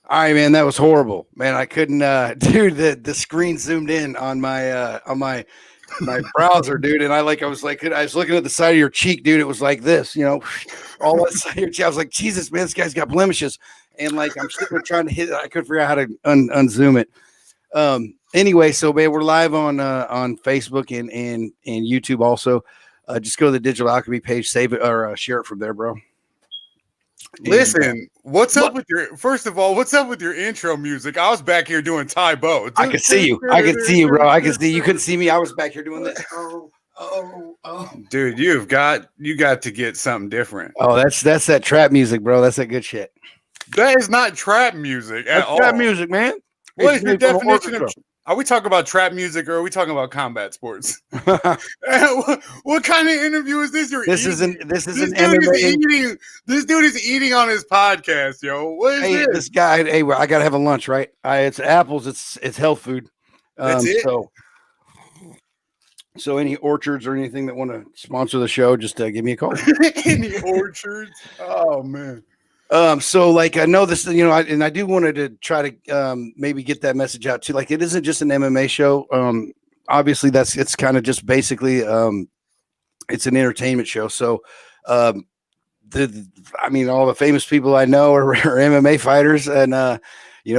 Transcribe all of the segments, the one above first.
All right, man, that was horrible, man. I couldn't, dude. The screen zoomed in on my browser, dude, and I was looking at the side of your cheek, dude. It was like this, all that side of your cheek. I was like, Jesus, man, this guy's got blemishes, and like I'm sitting there trying to hit it. I couldn't figure out how to unzoom it. Anyway, so man, we're live on Facebook and YouTube also. Just go to the Digital Alchemy page, save it or share it from there, bro. Listen, what's up with your intro music? I was back here doing Tybo. I could see you. I could see you, bro. I could see you. Couldn't see me. I was back here doing this. Oh. Dude, you got to get something different. Oh, that's that trap music, bro. That's that good shit. That is not trap music at all. Trap music, man. What is your definition of? Are we talking about trap music or are we talking about combat sports? What kind of interview is this? This is an MMA. This dude is eating on his podcast, yo. What is this? This guy. Hey, I gotta have a lunch, right? It's apples. It's health food. That's it. So any orchards or anything that want to sponsor the show, just give me a call. Any orchards? Oh man. So like I know this, I do wanted to try to maybe get that message out too. Like it isn't just an MMA show. Obviously it's kind of just basically it's an entertainment show. So all the famous people I know are MMA fighters, and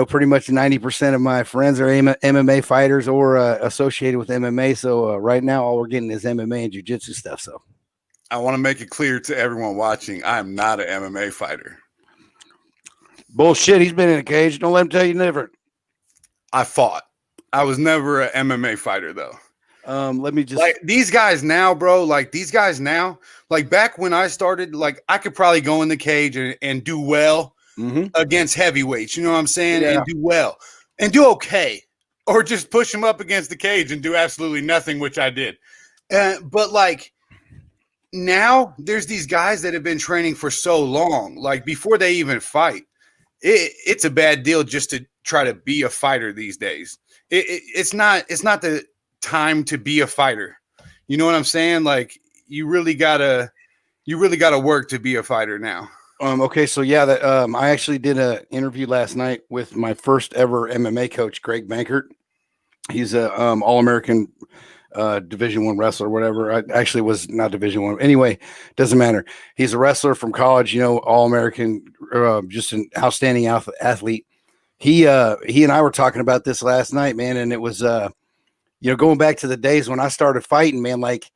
pretty much 90% of my friends are MMA fighters or associated with MMA. So right now all we're getting is MMA and jiu-jitsu stuff. So I want to make it clear to everyone watching, I'm not an MMA fighter. Bullshit. He's been in a cage. Don't let him tell you different. I fought. I was never an MMA fighter though. Let me just like these guys now, bro. Like these guys now, like back when I started, like I could probably go in the cage and do well against heavyweights. You know what I'm saying? Yeah. And do well and do okay, or just push them up against the cage and do absolutely nothing, which I did. But like now, there's these guys that have been training for so long, like before they even fight. It's a bad deal just to try to be a fighter these days. It's not the time to be a fighter. You know what I'm saying? Like you really gotta work to be a fighter now. Okay, so yeah, I actually did an interview last night with my first ever MMA coach, Greg Bankert. He's a All-American Division I wrestler, whatever. I actually was not Division I. Anyway, doesn't matter. He's a wrestler from college, All-American, just an outstanding athlete. He and I were talking about this last night, man, and it was going back to the days when I started fighting, man. Like,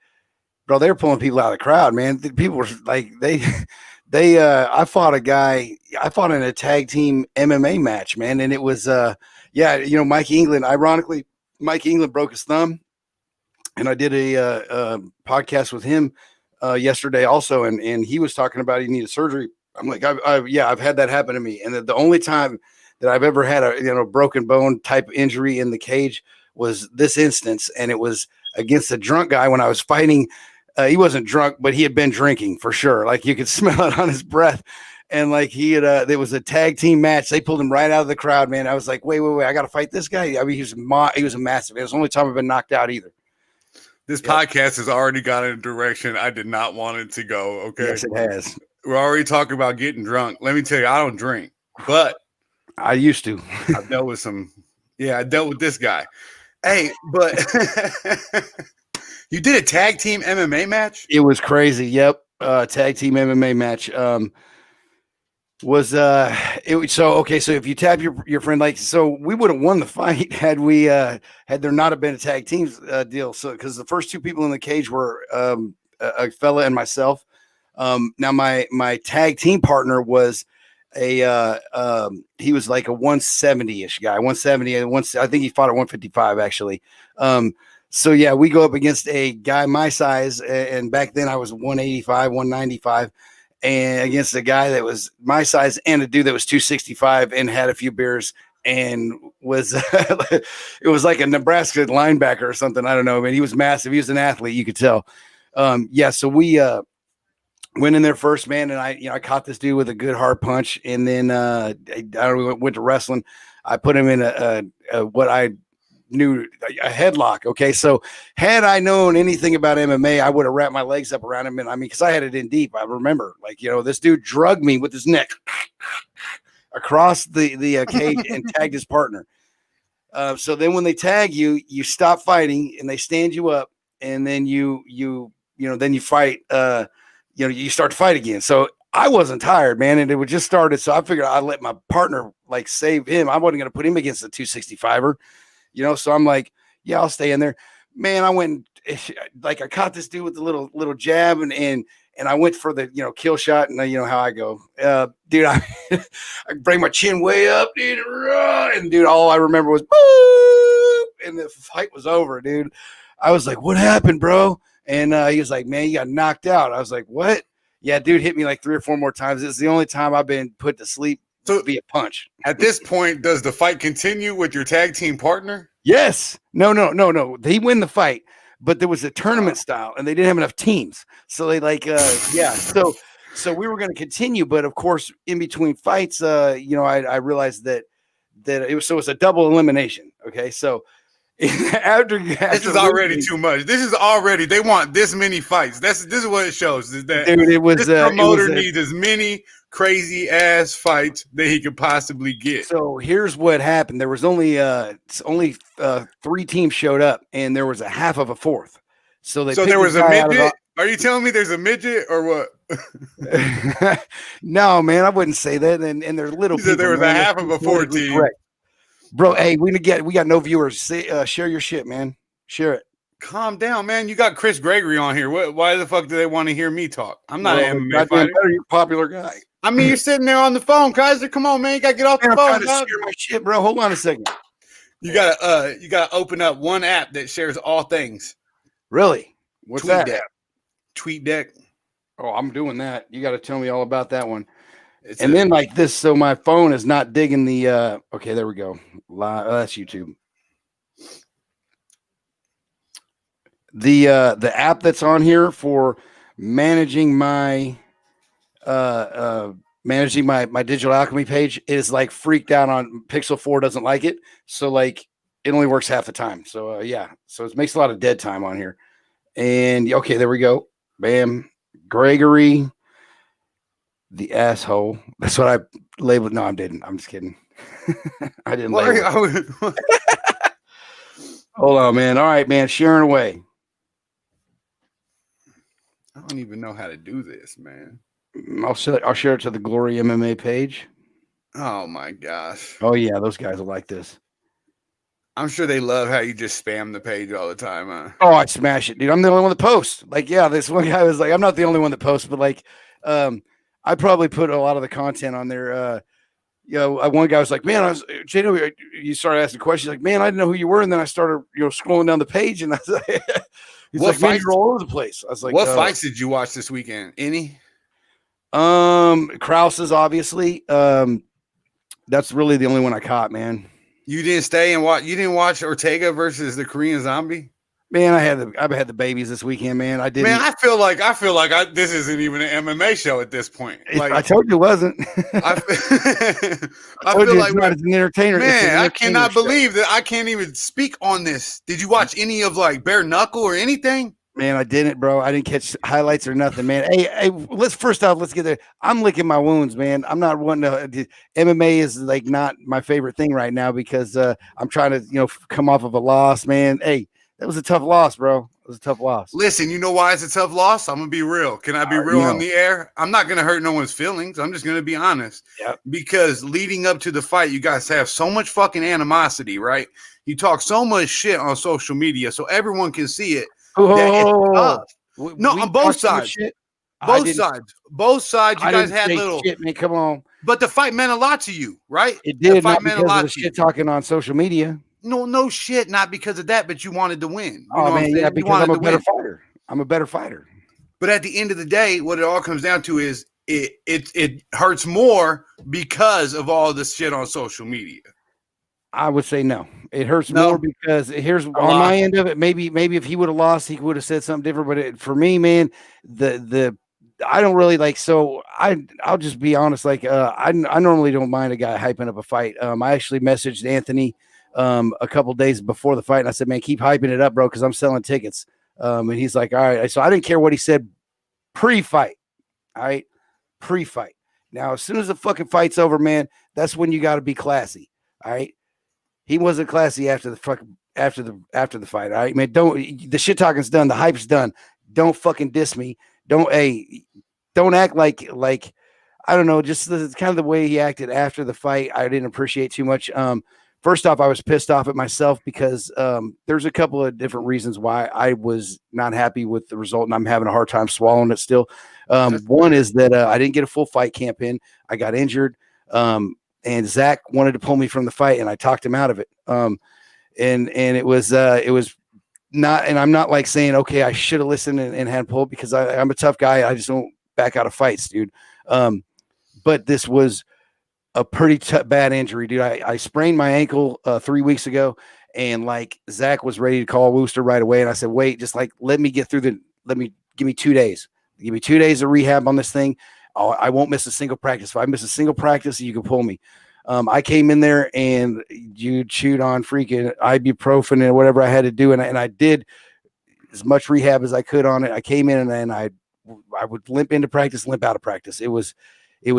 bro, they were pulling people out of the crowd, man. People were like, I fought in a tag team MMA match, man, and it was Mike England. Ironically, Mike England broke his thumb. And I did a podcast with him yesterday also, and he was talking about he needed surgery. I'm like, I've had that happen to me, and the only time that I've ever had a broken bone type injury in the cage was this instance, and it was against a drunk guy when I was fighting. He wasn't drunk, but he had been drinking for sure. Like you could smell it on his breath, and like he had there was a tag team match. They pulled him right out of the crowd, man. I was like, wait, I got to fight this guy. I mean, he was a massive. It was the only time I've been knocked out either. This podcast has already gone in a direction I did not want it to go. Okay. Yes, it has. We're already talking about getting drunk. Let me tell you, I don't drink, but I used to. I dealt with this guy. Hey, but you did a tag team MMA match? It was crazy. Yep. Tag team MMA match. was so okay, so if you tap your friend, like, so we would have won the fight had we had there not have been a tag teams deal. So because the first two people in the cage were a fella and myself. Now my tag team partner was he was like a 170-ish guy, 170 and I think he fought at 155 actually. So yeah, we go up against a guy my size, and back then I was 185, 195, and against a guy that was my size and a dude that was 265 and had a few beers and was it was like a Nebraska linebacker or something. I don't know, man. He was massive. He was an athlete, you could tell. Yeah, so we went in there first, man, and I caught this dude with a good hard punch, and then I went to wrestling. I put him in a what I knew, a headlock. Okay, so had I known anything about MMA, I would have wrapped my legs up around him, and I mean, because I had it in deep. I remember, like, this dude drugged me with his neck across the cage and tagged his partner. So then when they tag you, you stop fighting and they stand you up, and then you then you fight. You start to fight again. So I wasn't tired, man, and it would just started. So I figured I'd let my partner like save him. I wasn't going to put him against a 265er, So I'm like, yeah, I'll stay in there, man. I went like I caught this dude with the little jab, and I went for the kill shot, and how I go, dude. I bring my chin way up, dude, and dude, all I remember was boop, and the fight was over, dude. I was like, what happened, bro? And he was like, man, you got knocked out. I was like, what? Yeah, dude hit me like 3 or 4 more times. It's the only time I've been put to sleep via punch. At this point, does the fight continue with your tag team partner? Yes. No. They win the fight, but there was a tournament style, and they didn't have enough teams. So they yeah. So we were going to continue, but of course, in between fights, I realized that it was a double elimination. Okay, so. After this is already too much. This is already, they want this many fights. This is what it shows. Is that dude, this promoter needs as many crazy ass fights that he could possibly get. So here's what happened. There was only 3 teams showed up, and there was a half of a fourth. So there was a midget. Are you telling me there's a midget or what? No, man, I wouldn't say that. And there's little people. There was a half of a 4 team. Correct. Bro, hey, we got no viewers. Share your shit, man. Share it. Calm down, man. You got Chris Gregory on here. Why the fuck do they want to hear me talk? I'm not an MMA fighter. You're a popular guy. I mean, you're sitting there on the phone, Kaiser. Come on, man. You gotta get off the phone. I'm trying to share my shit, bro. Hold on a second. You gotta open up one app that shares all things. Really? What's that? TweetDeck. Oh, I'm doing that. You got to tell me all about that one. Then like this, so my phone is not digging the okay, there we go. That's YouTube. The app that's on here for managing my my digital alchemy page is like freaked out on Pixel 4, doesn't like it. So like it only works half the time. So yeah. So it makes a lot of dead time on here. And okay, there we go. Bam. Gregory. The asshole. That's what I labeled. No, I didn't. I'm just kidding. I didn't label it. Hold on, man. All right, man. Sharing away. I don't even know how to do this, man. I'll share it to the Glory MMA page. Oh my gosh. Oh yeah, those guys will like this. I'm sure they love how you just spam the page all the time, huh? Oh, I smash it, dude. I'm the only one that posts. Like, yeah, this one guy was like, I'm not the only one that posts, but like, I probably put a lot of the content on there. One guy was like, man, JW, you started asking questions like, man, I didn't know who you were. And then I started, scrolling down the page, and I was like, he's like, man, you're all over the place. I was like, what fights did you watch this weekend? Any? Krause's obviously. That's really the only one I caught, man. You didn't stay and watch. You didn't watch Ortega versus the Korean Zombie. Man, I've had the babies this weekend, man. I didn't. Man, I feel like this isn't even an MMA show at this point. Like I told you it wasn't. I feel like not as an entertainer. Man, I cannot believe that I can't even speak on this. Did you watch any of like Bare Knuckle or anything? Man, I didn't, bro. I didn't catch highlights or nothing, man. Hey, let's get there. I'm licking my wounds, man. I'm not wanting to. MMA is like not my favorite thing right now because I'm trying to, come off of a loss, man. Hey, that was a tough loss, bro. It was a tough loss. Listen, you know why it's a tough loss? I'm gonna be real. Can I be real on the air? I'm not gonna hurt no one's feelings. I'm just gonna be honest. Yep. Because leading up to the fight, you guys have so much fucking animosity, right? You talk so much shit on social media, so everyone can see it. Oh, no, on both sides. Both sides. Both sides. You guys had little shit, man. Come on. But the fight meant a lot to you, right? It did. The fight meant a lot of the shit talking on social media. No shit, not because of that, but you wanted to win. You know man, yeah, because I'm a better fighter. I'm a better fighter. But at the end of the day, what it all comes down to is it hurts more because of all this shit on social media. I would say no. It hurts more because here's on my end of it. Maybe if he would have lost, he would have said something different. But for me, man, the I don't really like. So I'll just be honest. Like I normally don't mind a guy hyping up a fight. I actually messaged Anthony a couple days before the fight, and I said, "Man, keep hyping it up, bro, because I'm selling tickets." And he's like, "All right." So I didn't care what he said pre-fight. All right, pre-fight. Now, as soon as the fucking fight's over, man, that's when you got to be classy. All right. He wasn't classy after the fight. All right, man. The shit talking's done. The hype's done. Don't fucking diss me. Don't act like I don't know. Just kind of the way he acted after the fight, I didn't appreciate too much. First off, I was pissed off at myself because there's a couple of different reasons why I was not happy with the result, and I'm having a hard time swallowing it still. One is that I didn't get a full fight camp in. I got injured. And Zach wanted to pull me from the fight, and I talked him out of it. And it was not, and I'm not like saying, okay, I should have listened and had pulled, because I'm a tough guy. I just don't back out of fights, dude. But this was a pretty bad injury, dude. I sprained my ankle 3 weeks ago, and like Zach was ready to call Wooster right away. And I said, wait, just like, give me 2 days. Give me 2 days of rehab on this thing. I won't miss a single practice. If I miss a single practice, you can pull me. I came in there and you chewed on freaking ibuprofen and whatever I had to do. And I did as much rehab as I could on it. I came in and I would limp into practice, limp out of practice. It was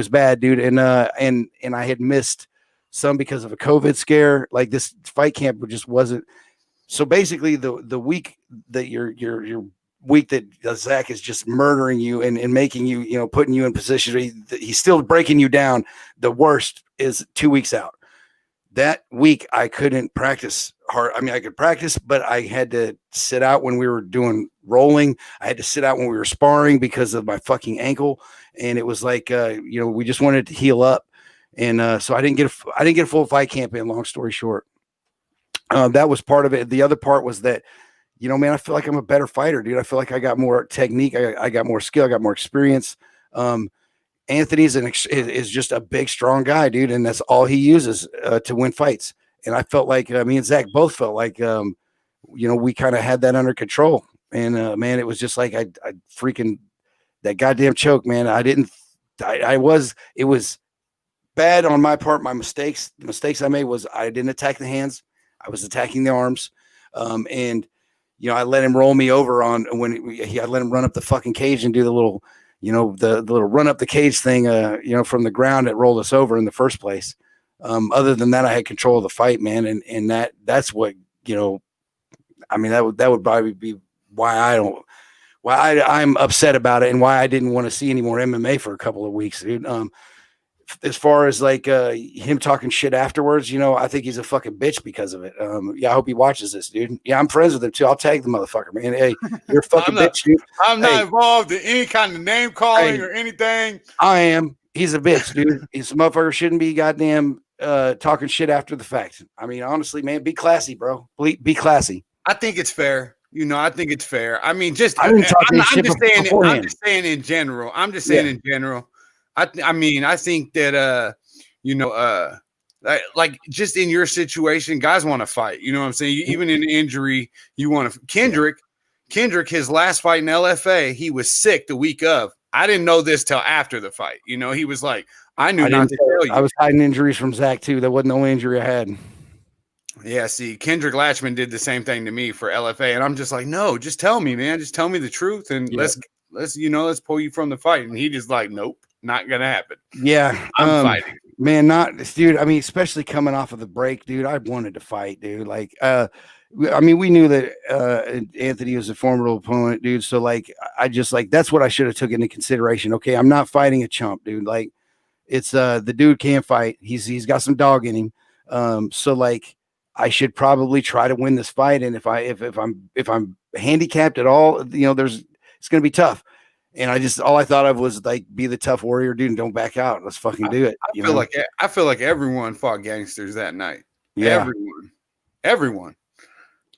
bad, dude. And I had missed some because of a COVID scare. Like, this fight camp just wasn't. So basically the week that you're week that Zach is just murdering you and making you, putting you in position. He's still breaking you down. The worst is 2 weeks out. That week I couldn't practice hard. I mean, I could practice, but I had to sit out when we were doing rolling. I had to sit out when we were sparring because of my fucking ankle. And it was like, we just wanted to heal up. And so I didn't get a full fight camp in, long story short. That was part of it. The other part was that, man, I feel like I'm a better fighter, dude. I feel like I got more technique. I got more skill. I got more experience. Anthony's is just a big, strong guy, dude. And that's all he uses to win fights. And I felt like me and Zach both felt like, we kind of had that under control. And man, it was just like, I freaking, that goddamn choke, man. It was bad on my part. The mistakes I made was I didn't attack the hands. I was attacking the arms. And I let him roll me over on I let him run up the fucking cage and do the little, the little run up the cage thing, from the ground that rolled us over in the first place. Other than that, I had control of the fight, man. And that's what, I mean, that would probably be why I'm upset about it and why I didn't want to see any more MMA for a couple of weeks, dude. As far as like him talking shit afterwards, I think he's a fucking bitch because of it. I hope he watches this, dude. Yeah, I'm friends with him too. I'll tag the motherfucker, man. Hey, you're a fucking bitch, dude. I'm not involved in any kind of name calling or anything. I am. He's a bitch, dude. He's a motherfucker. Shouldn't be goddamn talking shit after the fact. I mean, honestly, man, be classy, bro. Be classy. I think it's fair. I think it's fair. I mean, I'm just saying in general. In general. I think that like just in your situation, guys want to fight. You know what I'm saying? Even in injury, you want to. Kendrick, his last fight in LFA, he was sick the week of. I didn't know this till after the fight. He was like, I knew not to tell you. I was hiding injuries from Zach too. That wasn't the only injury I had. Yeah, see, Kendrick Latchman did the same thing to me for LFA, and I'm just like, no, just tell me, man. Just tell me the truth, and let's pull you from the fight. And he just like, nope. Not gonna happen. Yeah, I'm fighting, man. Dude. I mean, especially coming off of the break, dude. I wanted to fight, dude. Like, I mean, we knew that Anthony was a formidable opponent, dude. So like, I just like that's what I should have took into consideration. Okay, I'm not fighting a chump, dude. Like, it's the dude can't fight. He's got some dog in him. So like, I should probably try to win this fight. And if I'm handicapped at all, you know, it's gonna be tough. And all I thought of was like, be the tough warrior, dude, and don't back out. Let's fucking do it. I feel like everyone fought gangsters that night. Yeah, everyone.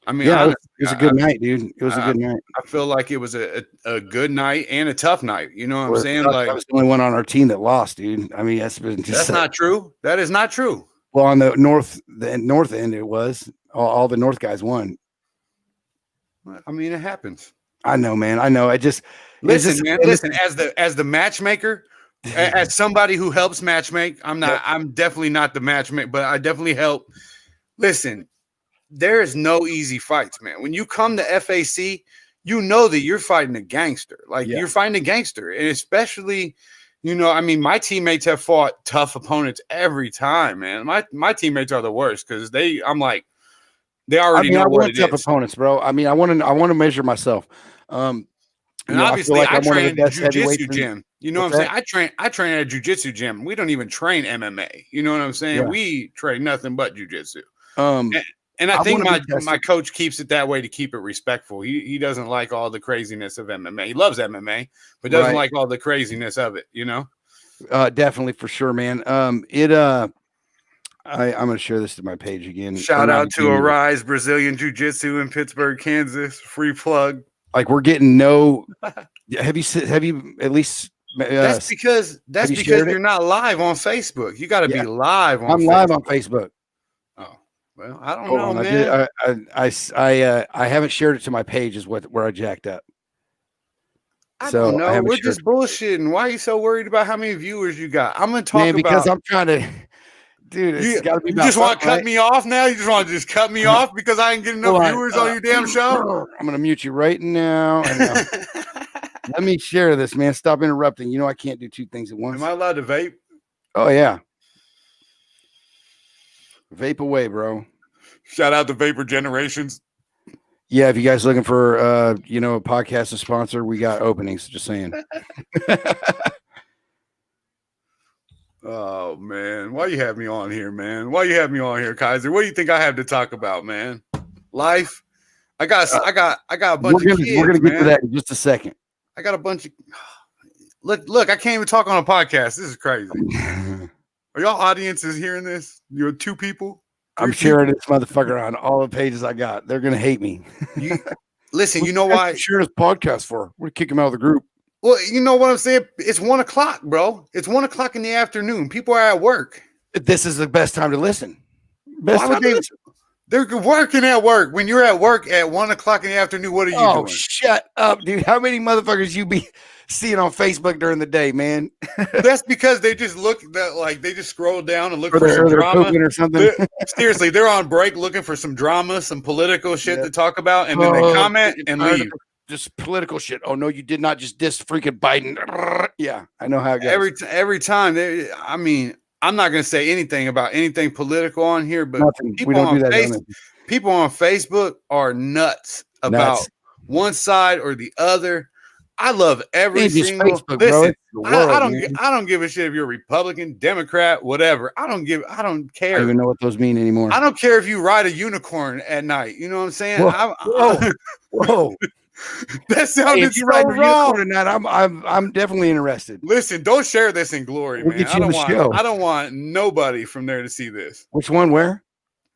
I mean, yeah, honestly, it was a good night, dude. It was a good night. I feel like it was a good night and a tough night. You know what I'm saying? Like, I was the only one on our team that lost, dude. I mean, that's not true. That is not true. Well, on the north end, it was all the north guys won. I mean, it happens. I know, man. I know. Listen. As the matchmaker, as somebody who helps matchmake, I'm definitely not the matchmaker, but I definitely help. Listen. There is no easy fights, man. When you come to FAC, you know that you're fighting a gangster. Like, you're fighting a gangster. And especially, you know, I mean, my teammates have fought tough opponents every time, man. My teammates are the worst because they already know what it is. Tough opponents, bro. I mean, I want to measure myself. And obviously, I train in a jiu-jitsu gym. You know what I'm saying? I train at a jiu-jitsu gym. We don't even train MMA. You know what I'm saying? Yeah. We train nothing but jiu-jitsu. And I think my coach keeps it that way to keep it respectful. He doesn't like all the craziness of MMA. He loves MMA, but doesn't like all the craziness of it, you know? Definitely, for sure, man. I'm going to share this to my page again. Shout out to Arise Brazilian Jiu-Jitsu in Pittsburgh, Kansas. Free plug. Like, we're getting have you at least that's because you're not live on Facebook. You got to be live on Facebook. Live on Facebook. Well, I don't know, man. I haven't shared it to my page. Is where I jacked up. I don't know. We're just bullshitting. Why are you so worried about how many viewers you got? I'm gonna talk because I'm trying to, dude. It's got to be. You just want to cut me off now? You just want to cut me off because I ain't getting enough viewers on your damn show? I'm gonna mute you right now. Let me share this, man. Stop interrupting. You know I can't do two things at once. Am I allowed to vape? Oh yeah. Vape away, bro. Shout out to Vapor Generations. Yeah, if you guys looking for a podcast to sponsor, we got openings. Just saying. Oh man, why you have me on here, man? Why you have me on here, Kaiser? What do you think I have to talk about, man? Life. I got a bunch of kids. We're gonna get to that in just a second. I got a bunch of look. I can't even talk on a podcast. This is crazy. Are y'all audiences hearing this? You're two people. I'm sharing this motherfucker on all the pages I got. They're gonna hate me. Listen, you know why? Sharing this podcast for? We're gonna kick him out of the group. Well, you know what I'm saying? It's 1:00, bro. It's 1:00 in the afternoon. People are at work. This is the best time to listen. They're working at work. When you're at work at 1:00 in the afternoon, what are you doing? Oh, shut up, dude. How many motherfuckers you be seeing on Facebook during the day, man? That's because they just they just scroll down and look for some drama or something. Seriously, they're on break looking for some drama, some political shit to talk about, and then they comment and leave. Just political shit. Oh no, you did not just diss freaking Biden. Yeah, I know how it goes. Every time. I mean, I'm not going to say anything about anything political on here, but people on Facebook are nuts about one side or the other. I love every single. Facebook, listen, I don't give a shit if you're a Republican, Democrat, whatever. I don't care. I don't even know what those mean anymore. I don't care if you ride a unicorn at night. You know what I'm saying? Whoa. That sounded so wrong. Or not, I'm definitely interested. Listen, don't share this in Glory, man. I don't want nobody from there to see this. Which one? Where?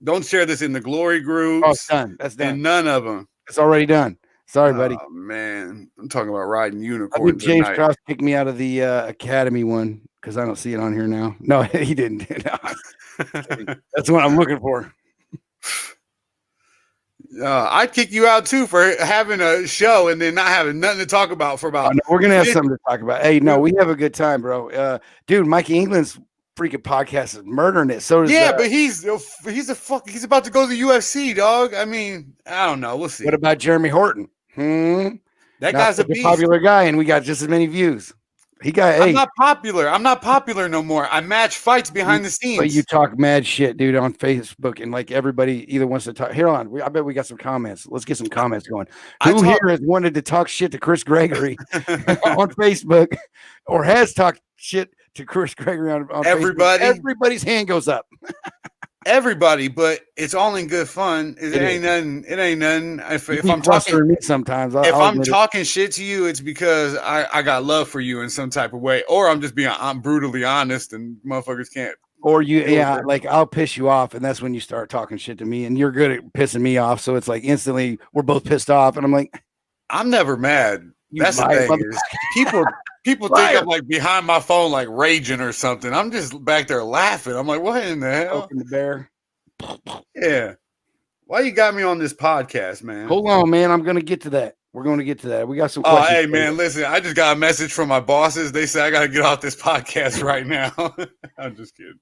Don't share this in the Glory groups. Oh, it's done. That's done. And none of them. It's already done. Sorry, buddy. Oh man, I'm talking about riding unicorns. I think James Cross kicked me out of the Academy one because I don't see it on here now. No, he didn't. That's what I'm looking for. I'd kick you out too for having a show and then not having nothing to talk about for about. No, we're gonna have something to talk about. Hey, no, we have a good time, bro. Dude, Mikey England's freaking podcast is murdering it. So does but he's about to go to the UFC, dog. I mean, I don't know. We'll see. What about Jeremy Horton? That guy's a beast. Popular guy, and we got just as many views. He got. I'm not popular. I'm not popular no more. I match fights behind the scenes. But you talk mad shit, dude, on Facebook, and like everybody either wants to talk. Here on, I bet we got some comments. Let's get some comments going. Who here has wanted to talk shit to Chris Gregory on Facebook, or has talked shit to Chris Gregory on everybody? Facebook? Everybody's hand goes up. Everybody, but it's all in good fun. It ain't nothing. It ain't nothing. If I'm talking me sometimes, if I'm talking shit to you, it's because I got love for you in some type of way, or I'm brutally honest, and motherfuckers can't. Or like I'll piss you off, and that's when you start talking shit to me, and you're good at pissing me off. So it's like instantly we're both pissed off, and I'm like, I'm never mad. That's the thing is people think I'm like behind my phone, like raging or something. I'm just back there laughing. I'm like, what in the hell? Open the bear. Yeah. Why you got me on this podcast, man? Hold on, man. I'm gonna get to that. We're going to get to that. We got some questions. Oh, hey, man, listen. I just got a message from my bosses. They say I got to get off this podcast right now. I'm just kidding.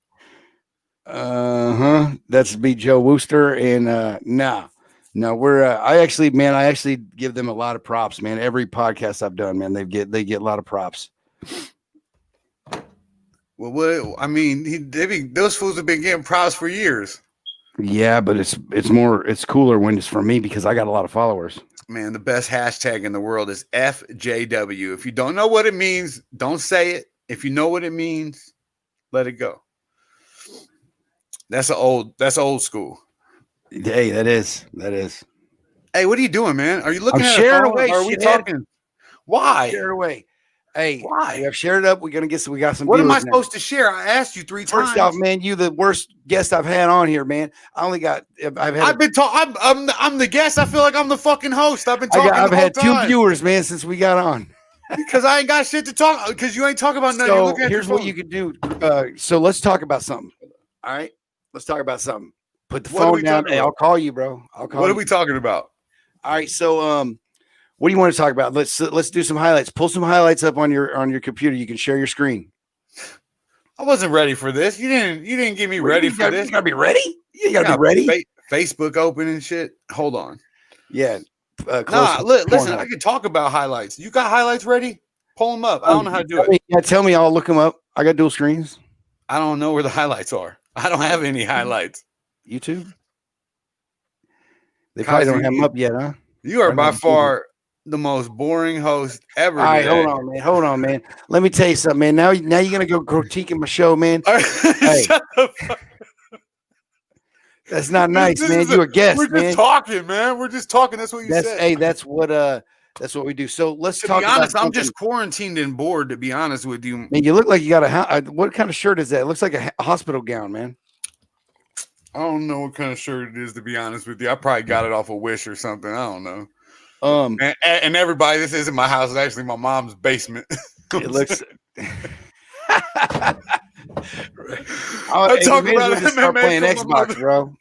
That's be Joe Wooster, and no, we're I actually give them a lot of props, man. Every podcast I've done, man, they get a lot of props. Well, I mean, those fools have been getting props for years. Yeah, but it's cooler when it's from me because I got a lot of followers. Man, the best hashtag in the world is FJW. If you don't know what it means, don't say it. If you know what it means, let it go. That's old school. Hey, that is. Hey, what are you doing, man? Are you looking at sharing away? Are we talking? Why? Share it away. Hey, why? We have shared it up. We got some. What am I supposed to share? I asked you 3 times. First off, man, you the worst guest I've had on here, man. I'm the guest. I feel like I'm the fucking host. I've been talking. I've had 2 viewers, man, since we got on. Because I ain't got shit to talk. Because you ain't talking about nothing. So here's what you can do. So let's talk about something. All right, let's talk about something. Put the phone down. Hey, I'll call you, bro. What are we talking about? All right, so what do you want to talk about? Let's do some highlights. Pull some highlights up on your computer. You can share your screen. I wasn't ready for this. You didn't get me ready for this. You gotta be ready. You gotta be ready. Facebook open and shit. Hold on. Yeah. Listen. I can talk about highlights. You got highlights ready? Pull them up. I don't know how to do it. Yeah, tell me. I'll look them up. I got dual screens. I don't know where the highlights are. I don't have any highlights. YouTube. They probably don't have them up yet, huh? You are by far the most boring host ever. All right, hold on, man. Let me tell you something, man. Now you're gonna go critiquing my show, man. Hey. Shut the fuck. That's not nice, man. You're a guest, man. We're just talking, man. We're just talking. That's what you said. Hey, that's what we do. So let's talk. To be honest, I'm just quarantined and bored. To be honest with you, man, you look like you got what kind of shirt is that? It looks like a hospital gown, man. I don't know what kind of shirt it is, to be honest with you. I probably got it off a Wish or something. I don't know. And everybody, this isn't my house. It's actually my mom's basement. It looks. I talk about MMA playing Xbox, bro.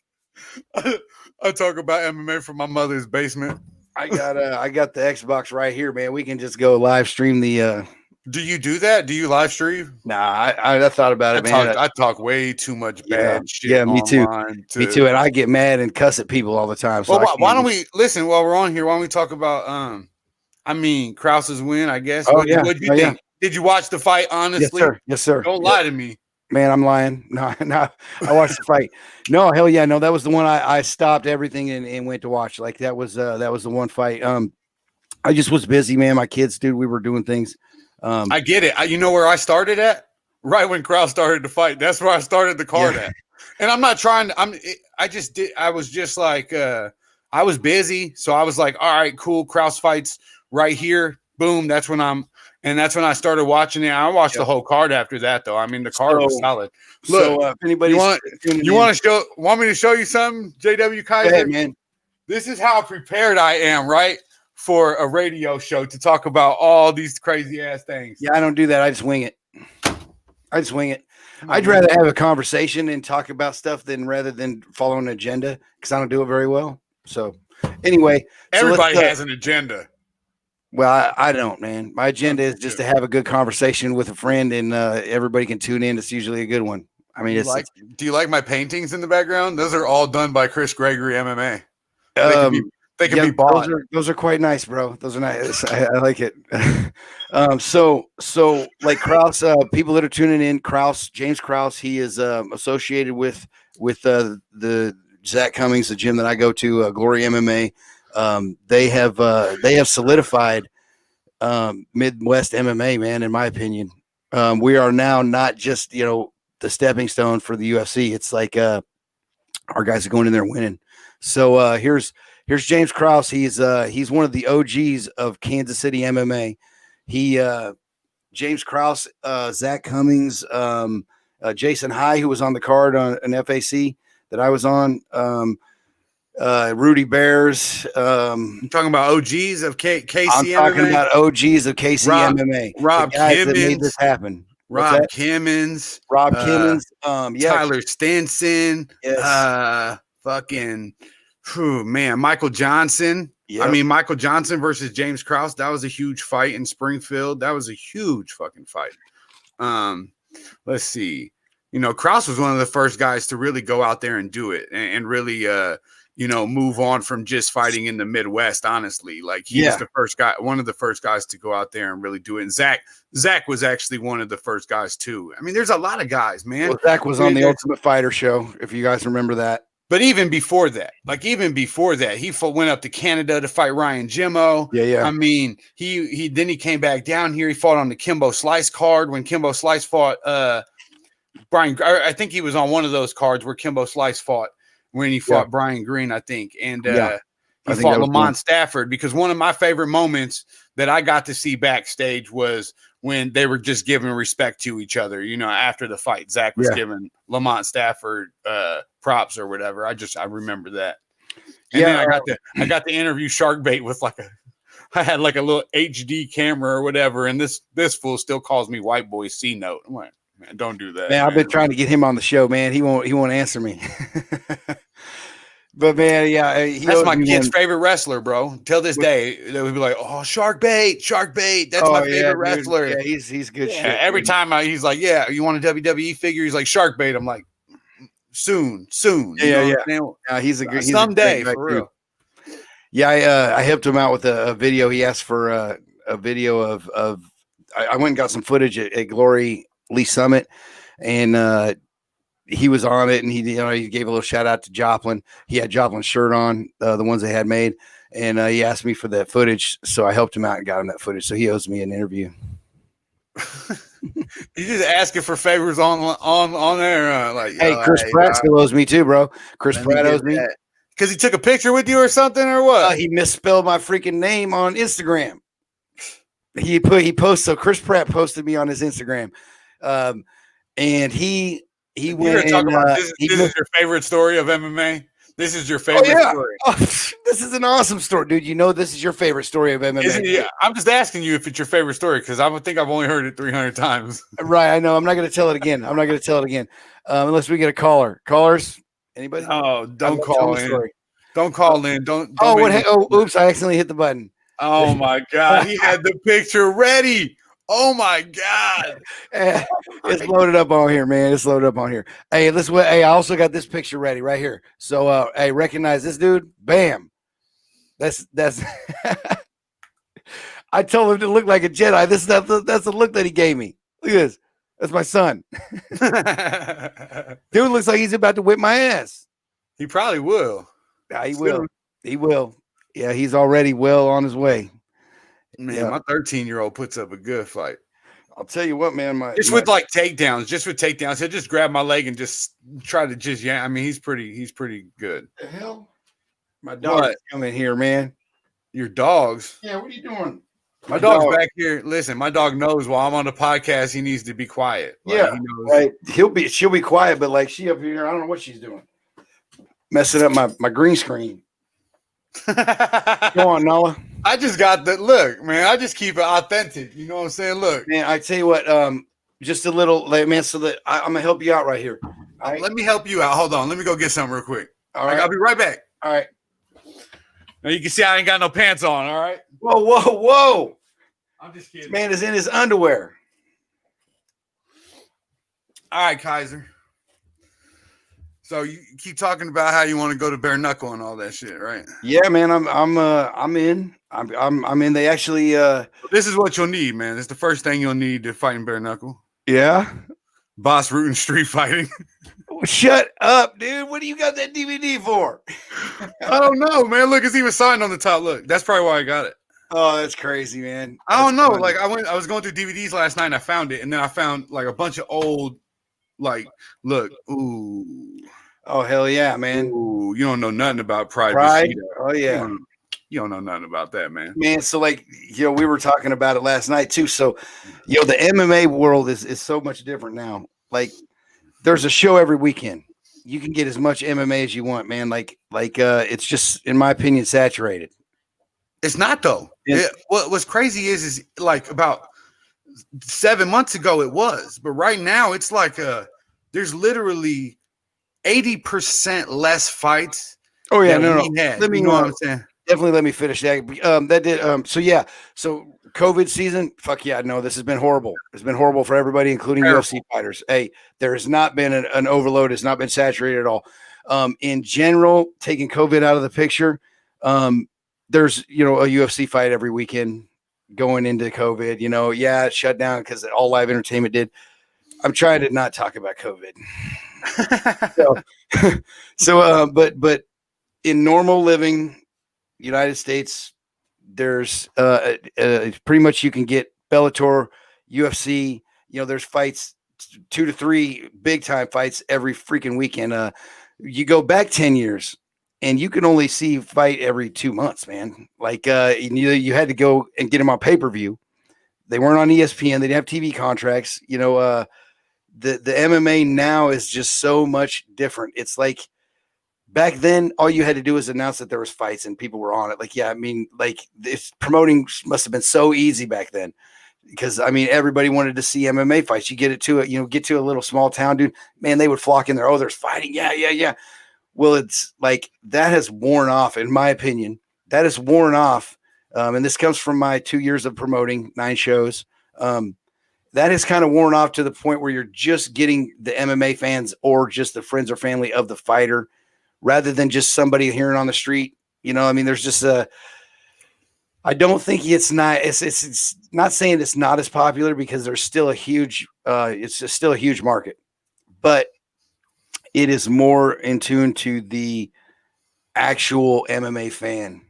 I talk about MMA from my mother's basement. I got the Xbox right here, man. We can just go live stream the. Do you do that? Do you live stream? Nah, I thought about it, man. I talk way too much bad shit. Yeah, me too. Me too. And I get mad and cuss at people all the time. So why don't we listen while we're on here? Why don't we talk about Krause's win? I guess. Oh, what did you think? Yeah. Did you watch the fight? Honestly, yes, sir. Don't lie to me, man. I'm lying. No. I watched the fight. No, hell yeah, no. That was the one I stopped everything and went to watch. Like that was the one fight. I just was busy, man. My kids, dude. We were doing things. I get it. You know where I started at? Right when Krause started to fight. That's where I started the card at. And I'm not trying to. I was just like, I was busy, so I was like, all right, cool. Krause fights right here. Boom. That's when I started watching it. I watched the whole card after that, though. I mean, the card was solid. Look, if anybody want me to show you something, JW Kaiser? Hey, man. This is how prepared I am, right? For a radio show to talk about all these crazy ass things. Yeah, I don't do that. I just wing it. I'd rather have a conversation and talk about stuff rather than follow an agenda because I don't do it very well. So anyway, everybody has an agenda. Well, I don't, man. My agenda is just to have a good conversation with a friend and everybody can tune in. It's usually a good one. I mean, do you like my paintings in the background? Those are all done by Chris Gregory MMA. They can be bought. Those are quite nice, bro. Those are nice. I like it. So like Kraus, people that are tuning in, James Kraus, he is associated with the Zach Cummings, the gym that I go to, Glory MMA. They have solidified Midwest MMA, man. In my opinion, we are now not just the stepping stone for the UFC. It's like our guys are going in there winning. So here's James Kraus. He's one of the OGs of Kansas City MMA. James Kraus, Zach Cummings, Jason High, who was on the card on an FAC that I was on, Rudy Bears. I'm talking about OGs of KC I'm talking MMA. about OGs of KC MMA. Rob the guys Kimmons, that made this happen. Rob Kimmons. Rob Kimmons. Yeah. Tyler Stinson. Yes. Michael Johnson. Yep. I mean, Michael Johnson versus James Kraus. That was a huge fight in Springfield. That was a huge fucking fight. Let's see. Kraus was one of the first guys to really go out there and do it and really, move on from just fighting in the Midwest. Honestly, like he was the first guy, one of the first guys to go out there and really do it. And Zach was actually one of the first guys too. I mean, there's a lot of guys, man. Well, Zach was on the Ultimate Fighter show, if you guys remember that. But even before that, he went up to Canada to fight Ryan Jimmo. Yeah. I mean, he came back down here. He fought on the Kimbo Slice card when Kimbo Slice fought Brian. I think he was on one of those cards where Kimbo Slice fought when he fought Brian Green, I think. And he fought Lamont Stafford, because one of my favorite moments that I got to see backstage was when they were just giving respect to each other, after the fight. Zach was giving Lamont Stafford props or whatever. I remember that. And then I got to interview Sharkbait with I had like a little HD camera or whatever, and this fool still calls me white boy C note. I'm like, man, don't do that. Man, I've been trying to get him on the show, man. He won't answer me. But man, that's my kid's favorite wrestler, bro. Till this day, they would be like, "Oh, Sharkbait. That's my favorite wrestler." Yeah, he's good shit. Every time he's like, "Yeah, you want a WWE figure?" He's like, "Sharkbait." I'm like, "Soon." Yeah, he's a good someday for real. Yeah, I helped him out with a video. He asked for a video of. I went and got some footage at Glory Lee Summit, and he was on it, and he gave a little shout out to Joplin. He had Joplin's shirt on, the ones they had made, and he asked me for that footage, so I helped him out and got him that footage. So he owes me an interview. You just asking for favors on there, hey, Chris Pratt still owes me too, bro. Chris Pratt owes me because he took a picture with you or something, or what? He misspelled my freaking name on Instagram. He posted, so Chris Pratt posted me on his Instagram, and he went. This is your favorite story of MMA. This is your favorite story. Oh, this is an awesome story, dude. This is your favorite story of MMA. I'm just asking you if it's your favorite story, because I would think I've only heard it 300 times. Right, I know. I'm not going to tell it again. Unless we get a caller. Callers, anybody? Oh, don't call in. Don't call in. Don't. Oops! I accidentally hit the button. Oh my God! He had the picture ready. Oh my God! It's loaded up on here, man. It's loaded up on here. Hey, I also got this picture ready right here. So, hey, recognize this dude? Bam. That's. I told him to look like a Jedi. That's the look that he gave me. Look at this. That's my son. Dude looks like he's about to whip my ass. He probably will. Yeah, he will. He will. Yeah, he's already well on his way. Man, my 13-year-old puts up a good fight. I'll tell you what, man. With takedowns, he'll just grab my leg and just try to I mean, he's pretty good. The hell? My dog is coming here, man. Your dogs? Yeah, what are you doing? My dog's back here. Listen, my dog knows while I'm on the podcast, he needs to be quiet. He knows. Right. She'll be quiet, but she up here, I don't know what she's doing. Messing up my green screen. Go on, Noah. I just got the look, man. I just keep it authentic. You know what I'm saying? Look, man. I tell you what. Just a little, man. So that I'm gonna help you out right here. All right? Let me help you out. Hold on. Let me go get something real quick. All right. I'll be right back. All right. Now you can see I ain't got no pants on. All right. Whoa. I'm just kidding. This man is in his underwear. All right, Kaiser. So you keep talking about how you want to go to bare knuckle and all that shit, right? Yeah, man, I'm in. I'm in. They actually This is what you'll need, man. It's the first thing you'll need to fight in bare knuckle. yeah. Boss root and street fighting. Shut up, dude. What do you got that DVD for? I don't know, man. Look, it's even signed on the top. Look, that's probably why I got it. Oh, that's crazy, man. I don't That's know. funny. Like I was going through DVDs last night and I found it, and then I found like a bunch of old, like, look, ooh, Oh, hell yeah, man. ooh, you don't know nothing about Pride. Pride. Vegeta. Oh yeah. You don't know nothing about that, man. Man, so like, we were talking about it last night too. So, the MMA world is so much different now. Like, there's a show every weekend. You can get as much MMA as you want, man. Like, it's just, in my opinion, saturated. It's not though. Yeah. What's crazy is like about 7 months ago it was, but right now it's like there's literally 80% less fights. Oh yeah, that no. we had. Let me You know what I'm saying? definitely let me finish that. That did. So yeah. So COVID season. Fuck yeah. No, this has been horrible. It's been horrible for everybody, including Terrible. UFC fighters. Hey, there has not been an overload. It's not been saturated at all. In general, taking COVID out of the picture, there's a UFC fight every weekend going into COVID. Yeah, it shut down because all live entertainment did. I'm trying to not talk about COVID. But in normal living United States, there's pretty much you can get Bellator, UFC. There's fights, 2 to 3 big time fights every freaking weekend. You go back 10 years and you can only see fight every 2 months, man. Like you had to go and get them on pay-per-view. They weren't on ESPN. They didn't have TV contracts. The MMA now is just so much different. It's like back then, all you had to do was announce that there was fights and people were on it. Like, yeah, I mean, like this promoting must have been so easy back then because I mean, everybody wanted to see MMA fights. You get to a little small town, dude, man, they would flock in there. Oh, there's fighting. Yeah. Well, it's like that has worn off, in my opinion. That has worn off. And this comes from my 2 years of promoting 9 shows. That has kind of worn off to the point where you're just getting the MMA fans or just the friends or family of the fighter rather than just somebody hearing on the street. I mean, there's just I don't think it's not saying it's not as popular because there's still a huge, it's still a huge market, but it is more in tune to the actual MMA fan.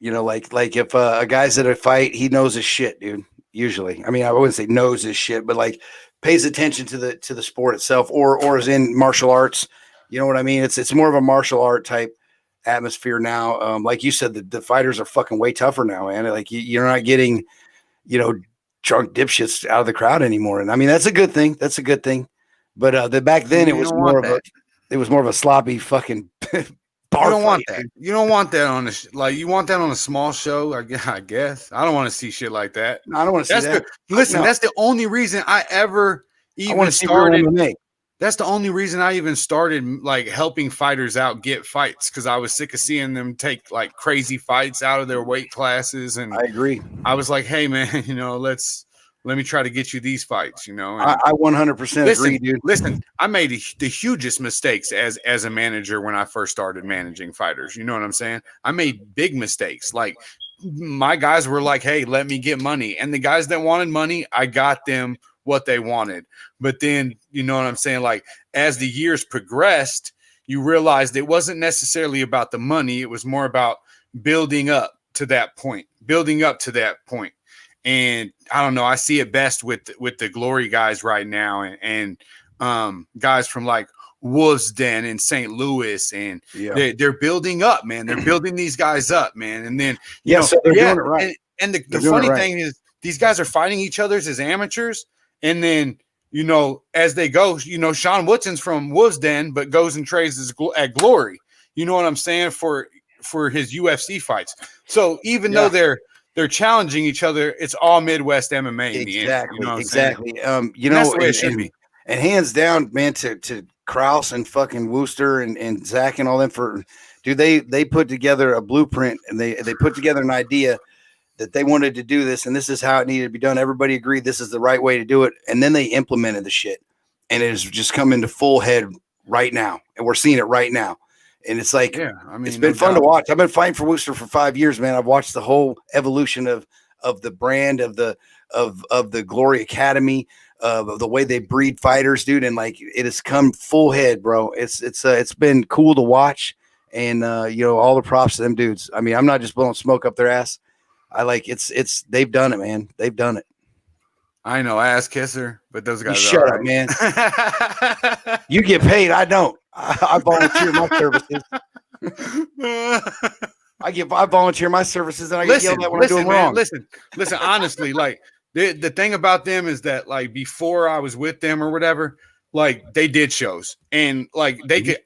Like if a guy's at a fight, he knows his shit, dude. Usually, I mean, I wouldn't say knows his shit, but like pays attention to the sport itself, or is in martial arts. You know what I mean? It's more of a martial art type atmosphere now. Like you said, the fighters are fucking way tougher now, man. Like you're not getting, drunk dipshits out of the crowd anymore, and I mean that's a good thing. That's a good thing. But back then it was more of a sloppy fucking. You don't want that. You don't want that on you want that on a small show. I guess I don't want to see shit like that. No, I don't want to see that. Listen, that's the only reason I ever even started. That's the only reason I even started like helping fighters out get fights because I was sick of seeing them take like crazy fights out of their weight classes. And I agree. I was like, hey man, let me try to get you these fights, And I 100% agree, dude. Listen, I made the hugest mistakes as a manager when I first started managing fighters. You know what I'm saying? I made big mistakes. Like my guys were like, hey, let me get money. And the guys that wanted money, I got them what they wanted. But then, you know what I'm saying? Like as the years progressed, you realized it wasn't necessarily about the money. It was more about building up to that point. And I don't know, I see it best with the Glory guys right now and guys from like Wolves Den in St. Louis. And they're building up, man. They're building these guys up, man. And then, so they're doing it right. And the funny thing is these guys are fighting each other as amateurs. And then, as they go, Sean Woodson's from Wolves Den, but goes and trains at Glory. You know what I'm saying? For his UFC fights. So even though they're challenging each other, it's all Midwest MMA in the end. Exactly. That's the way it should be. And hands down, man, to Krause and fucking Wooster and Zach and all them they put together a blueprint and they put together an idea that they wanted to do this and this is how it needed to be done. Everybody agreed this is the right way to do it. And then they implemented the shit and it has just come into full right now, and we're seeing it right now. And it's like, Yeah, I mean, it's been fun to watch. I've been fighting for Worcester for 5 years, man. I've watched the whole evolution of the brand, of the Glory Academy, of the way they breed fighters, dude. And like, it has come full head, bro. It's been cool to watch, and all the props to them dudes. I mean, I'm not just blowing smoke up their ass. I like they've done it, man. They've done it. I know, ass kisser, but those guys shut up, man. You get paid. I don't. I volunteer my services. I volunteer my services, and I get yelled at when I'm doing wrong. Listen. Honestly, like the thing about them is that, like, before I was with them or whatever, like, they did shows, and like they could.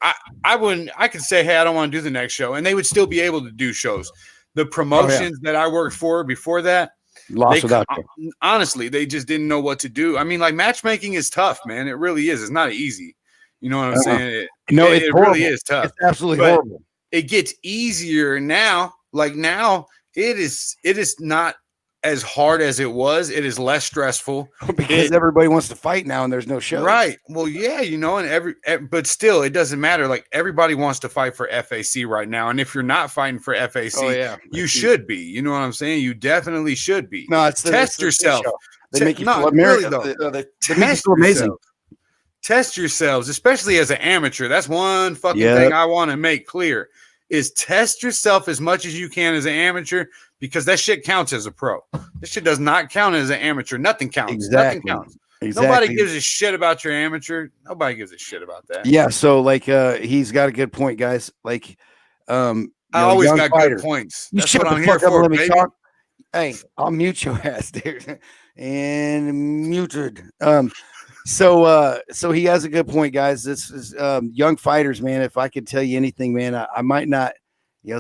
I could say, hey, I don't want to do the next show, and they would still be able to do shows. The promotions that I worked for before that, lost without you. Honestly, they just didn't know what to do. I mean, like, matchmaking is tough, man. It really is. It's not easy. You know what I'm saying? It really is tough. It's absolutely horrible. It gets easier now. Like, now it is not as hard as it was. It is less stressful because everybody wants to fight now, and there's no show. Right. Well, yeah, and but still, it doesn't matter. Like, everybody wants to fight for FAC right now, and if you're not fighting for FAC, you should be. You know what I'm saying? You definitely should be. No, test yourself. They make you feel American. They make you feel amazing. Test yourselves, especially as an amateur. That's one fucking thing I want to make clear, is test yourself as much as you can as an amateur, because that shit counts as a pro. This shit does not count as an amateur. Nothing counts. Exactly. Nothing counts. Exactly. Nobody gives a shit about your amateur. Nobody gives a shit about that. Yeah. So like, he's got a good point, guys. Like, I always got good points. That's what I'm here for, baby. Hey, I'll mute your ass, dude. And muted. So he has a good point, guys. This is young fighters, man. If I could tell you anything, man, I might not,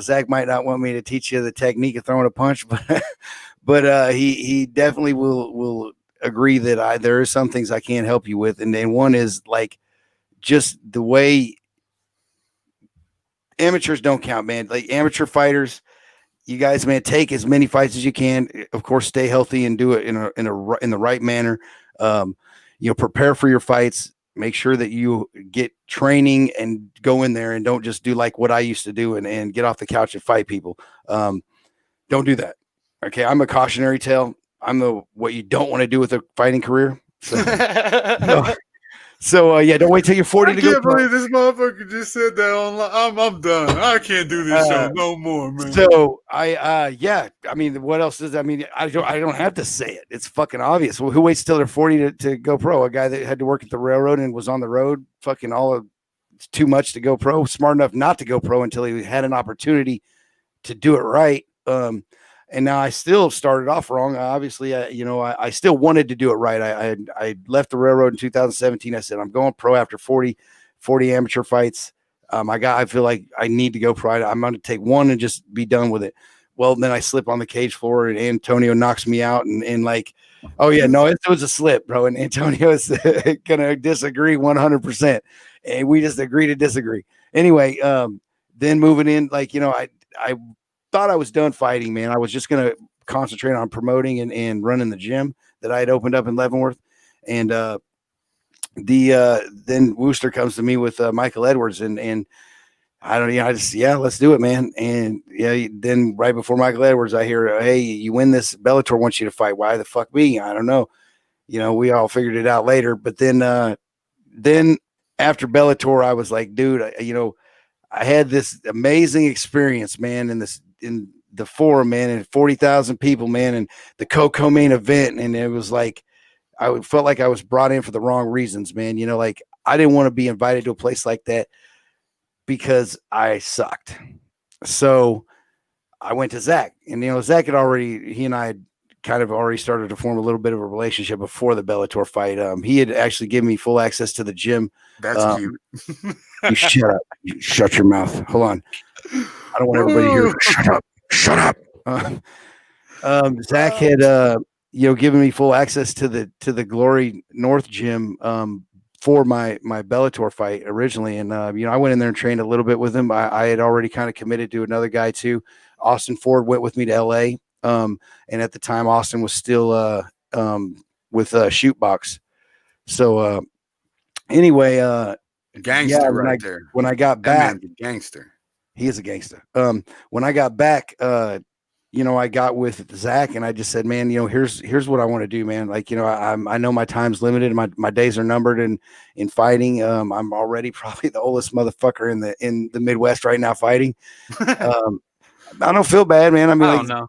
Zach might not want me to teach you the technique of throwing a punch, but he definitely will agree that there are some things I can't help you with. And then one is like just the way amateurs don't count, man. Like, amateur fighters, you guys, man, take as many fights as you can. Of course, stay healthy and do it in the right manner. Prepare for your fights. Make sure that you get training and go in there, and don't just do like what I used to do and get off the couch and fight people. Don't do that. Okay. I'm a cautionary tale. I'm what you don't want to do with a fighting career. So, don't wait till you're 40 to go. I can't believe this motherfucker just said that online. I'm done. I can't do this show no more, man. So I mean, what else I don't have to say it. It's fucking obvious. Well, who waits till they're 40 to go pro? A guy that had to work at the railroad and was on the road fucking too much to go pro, smart enough not to go pro until he had an opportunity to do it right. And now I still started off wrong. Obviously, I still wanted to do it right. I left the railroad in 2017. I said, I'm going pro after 40 amateur fights. I feel like I need to go pro. I'm going to take one and just be done with it. Well, then I slip on the cage floor, and Antonio knocks me out, and like, oh yeah, no, it was a slip, bro. And Antonio is going to disagree 100%. And we just agree to disagree. Anyway, then moving in, like, I thought I was done fighting, man. I was just going to concentrate on promoting and running the gym that I had opened up in Leavenworth. And then Worcester comes to me with Michael Edwards, and I don't, let's do it, man. And then right before Michael Edwards, I hear, hey, you win this, Bellator wants you to fight. Why the fuck me? I don't know. We all figured it out later. But then after Bellator, I was like, dude, I had this amazing experience, man, in the forum, man, and 40,000 people, man, and the co-main event. And it was like, I felt like I was brought in for the wrong reasons, man. Like, I didn't want to be invited to a place like that because I sucked. So I went to Zach, and, Zach he and I had kind of already started to form a little bit of a relationship before the Bellator fight. He had actually given me full access to the gym. That's cute. You shut up. You shut your mouth. Hold on. I don't want everybody to hear. Shut up. Zach had, given me full access to the Glory North gym for my Bellator fight originally. And, I went in there and trained a little bit with him. I had already kind of committed to another guy too. Austin Ford went with me to LA. And at the time, Austin was still with Shootbox. So anyway, Gangster right there. when I got That back, man's a gangster. he is a gangster. When I got back, I got with Zach and I just said, man, here's what I want to do, man. Like, I know my time's limited and my days are numbered in fighting. I'm already probably the oldest motherfucker in the Midwest right now fighting. I don't feel bad, man. I mean, I don't know.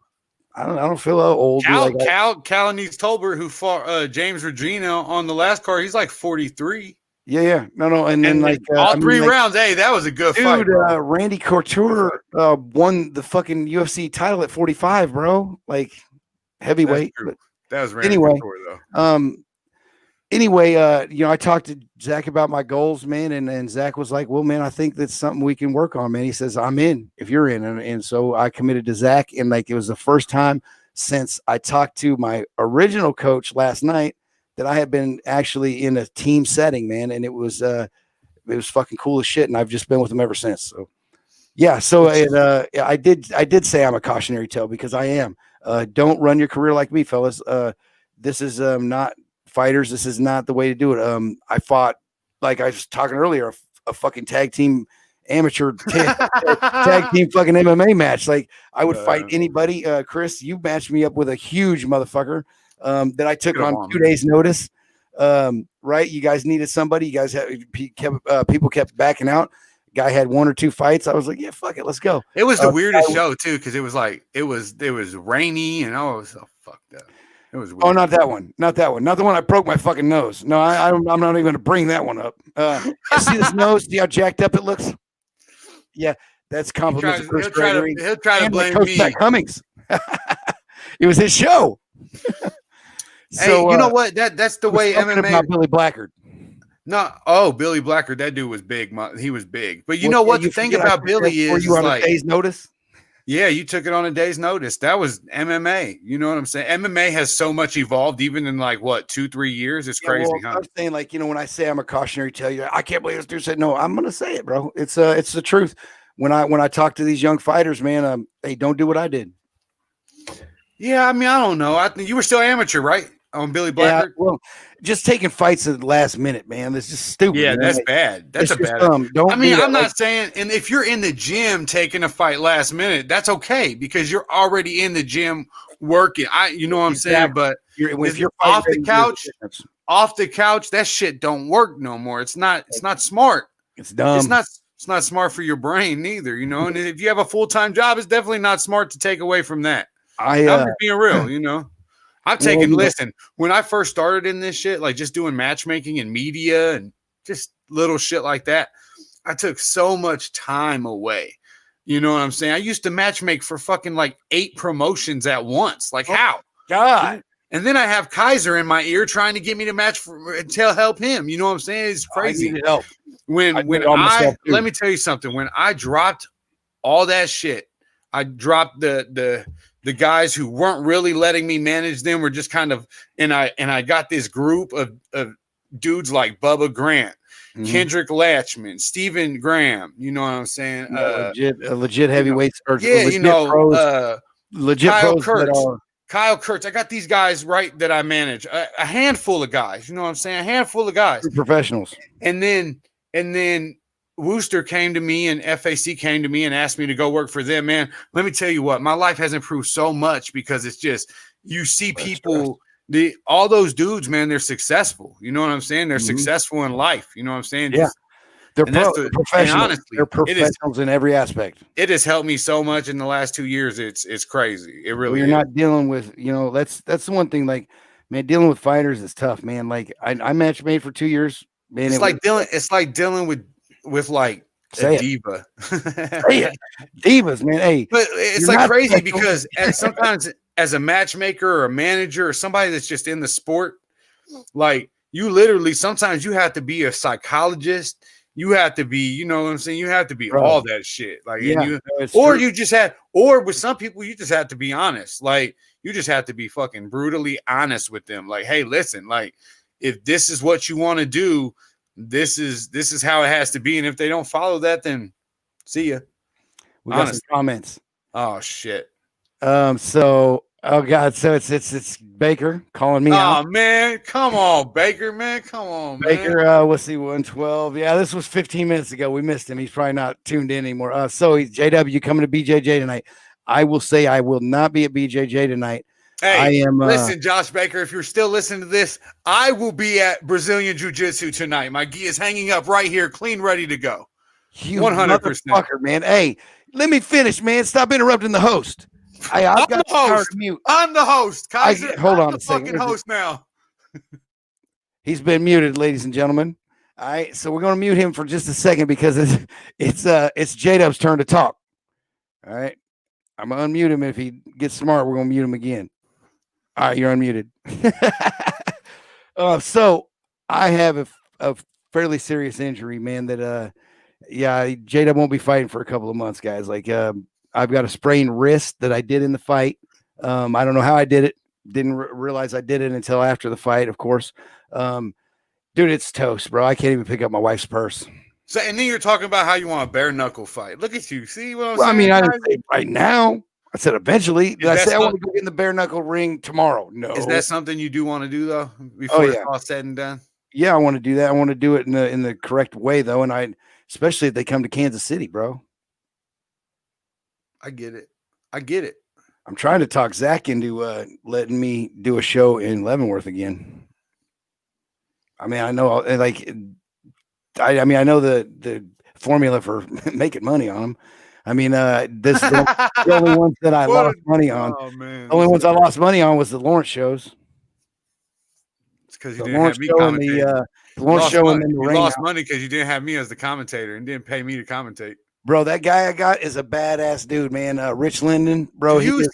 I don't feel old. Cal Needs Tolbert, who fought James Regina on the last card, he's like 43. Yeah. No. And then all three rounds. Hey, that was a good fight. Randy Couture won the fucking UFC title at 45, bro. Like heavyweight. That was Randy Couture, though. I talked to Zach about my goals, man, and Zach was like, well, man, I think that's something we can work on, man. He says, I'm in if you're in. And so I committed to Zach, and like it was the first time since I talked to my original coach last night that I had been actually in a team setting, man. And it was fucking cool as shit. And I've just been with him ever since. So yeah. So I did say I'm a cautionary tale because I am. Don't run your career like me, fellas. This is not fighters. This is not the way to do it. I fought, like I was talking earlier, a fucking tag team amateur tag team fucking MMA match. Like I would fight anybody. Chris, you matched me up with a huge motherfucker that I took on 2 days notice. Right. You guys needed somebody. You guys people kept backing out. Guy had 1 or 2 fights. I was like, yeah, fuck it. Let's go. It was the weirdest show too. Cause it was like, it was rainy and I was so fucked up. It was weird. Oh, not that one. Not the one I broke my fucking nose. No, I'm not even going to bring that one up. See this nose? See how jacked up it looks? Yeah, that's compliments of Chris Gregory. He'll try to blame me. Cummings. It was his show. So, hey, you know what? That's the way MMA. About Billy Blackard. No, Billy Blackard. That dude was big. He was big. But you know what? The thing about Billy is, you on a day's notice. Yeah, you took it on a day's notice. That was MMA. You know what I'm saying? MMA has so much evolved, even in like what 2-3 years. It's crazy. Well, I'm saying, like, when I say I'm a cautionary tale, I can't believe this dude said no. I'm gonna say it, bro. It's the truth. When I talk to these young fighters, man, hey, don't do what I did. Yeah, I mean, I don't know. I think you were still amateur, right? On Billy Blackard. Yeah, well, just taking fights at the last minute, man. That's just stupid. Yeah, man. that's bad. That's a bad. I'm not saying, and if you're in the gym taking a fight last minute, that's okay because you're already in the gym working. You know what I'm saying? But if you're off the couch, that shit don't work no more. It's not smart. It's dumb. It's not smart for your brain neither, And if you have a full-time job, it's definitely not smart to take away from that. I'm just being real, I'm taking, listen, when I first started in this shit, like just doing matchmaking and media and just little shit like that, I took so much time away. You know what I'm saying? I used to matchmake for fucking like 8 promotions at once. Like how? God. And then I have Kaiser in my ear trying to get me to match help him. You know what I'm saying? It's crazy. I needed help. Let me tell you something. When I dropped all that shit, I dropped the guys who weren't really letting me manage them were just kind of, and I got this group of dudes like Bubba Grant, Kendrick Latchman, Stephen Graham. You know what I'm saying? Legit heavyweights. Legit Kyle pros. Kurtz. Kyle Kurtz. I got these guys right that I manage. A handful of guys. You know what I'm saying? A handful of guys. Professionals. And then Wooster came to me and FAC came to me and asked me to go work for them. Man, let me tell you what, my life has improved so much because it's just, you see people, all those dudes, man, they're successful. You know what I'm saying? They're successful in life. You know what I'm saying? Yeah. They're professionals. Honestly, they're professionals in every aspect. It has helped me so much in the last 2 years. It's crazy. It really You're not dealing with, that's the one thing, like, man, dealing with fighters is tough, man. Like I match made for 2 years. Man, it's like dealing with like a diva. Divas, man. Hey, but it's like crazy because sometimes as a matchmaker or a manager or somebody that's just in the sport, like you literally sometimes you have to be a psychologist. You have to be, you know what I'm saying? You have to be all that shit. Like, or with some people, you just have to be honest. Like, you just have to be fucking brutally honest with them. Like, hey, listen, like, if this is what you want to do, this is how it has to be. And if they don't follow that, then see ya. We got some comments. Oh shit. So Oh God, so it's Baker calling me out. Oh man, come on, Baker, man, come on, man. Baker, let's see, 112. Yeah, this was 15 minutes ago. We missed him. He's probably not tuned in anymore. So he's JW coming to BJJ tonight. I will say I will not be at BJJ tonight. Hey, I am. Listen, Josh Baker, if you're still listening to this, I will be at Brazilian Jiu-Jitsu tonight. My gi is hanging up right here, clean, ready to go. You 100%, motherfucker, man. Hey, let me finish, man. Stop interrupting the host. I've got the power to mute. I'm the host, Kaiser. Hold on I'm a the second. fucking host now. He's been muted, ladies and gentlemen. All right, so we're going to mute him for just a second because it's J-Dub's turn to talk. All right, I'm going to unmute him. If he gets smart, we're going to mute him again. All right, you're unmuted. So I have a fairly serious injury, man. That J-Dub won't be fighting for a couple of months, guys. Like I've got a sprained wrist that I did in the fight. I don't know how I did it. Didn't realize I did it until after the fight, of course. Dude, it's toast, bro. I can't even pick up my wife's purse. So, and then you're talking about how you want a bare knuckle fight. Look at you. See what I'm saying? I mean, I didn't say right now. I said eventually. Did I say I want to go get in the bare knuckle ring tomorrow? No. Is that something you do want to do though? Before it's all said and done? Yeah, I want to do that. I want to do it in the correct way though, and especially if they come to Kansas City, bro. I get it. I'm trying to talk Zach into letting me do a show in Leavenworth again. I mean, I know I know the formula for making money on them. I mean, this is the only ones that I lost money on. Oh, man. The only ones I lost money on was the Lawrence shows. It's because you didn't have me commentate. The Lawrence show and then the ring. You lost money because you didn't have me as the commentator and didn't pay me to commentate. Bro, that guy I got is a badass dude, man. Rich Linden, bro. Do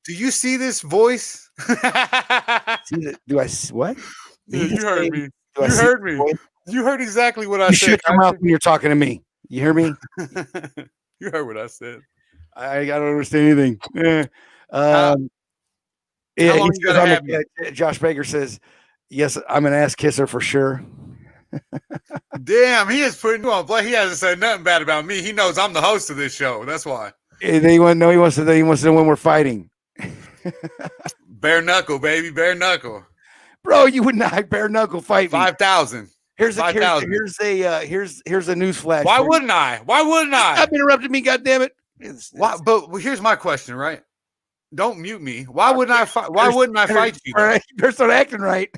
you see this voice? Do I what? Yeah, you heard me. You heard me. You heard exactly what I said. You shut your mouth when you're talking to me. You hear me? You heard what I said. I don't understand anything. How long you gotta have me? Josh Baker says, "Yes, I'm an ass kisser for sure." Damn, he is putting you on play. He hasn't said nothing bad about me. He knows I'm the host of this show. That's why. He wants to know when we're fighting. Bare knuckle, baby, bare knuckle. Bro, you would not bare knuckle fight me. 5,000. Here's a news flash. Why wouldn't I? Stop interrupting me, goddammit. Why? But here's my question, right? Don't mute me. Why wouldn't I fight? Why wouldn't I fight you? All right, you're start acting right.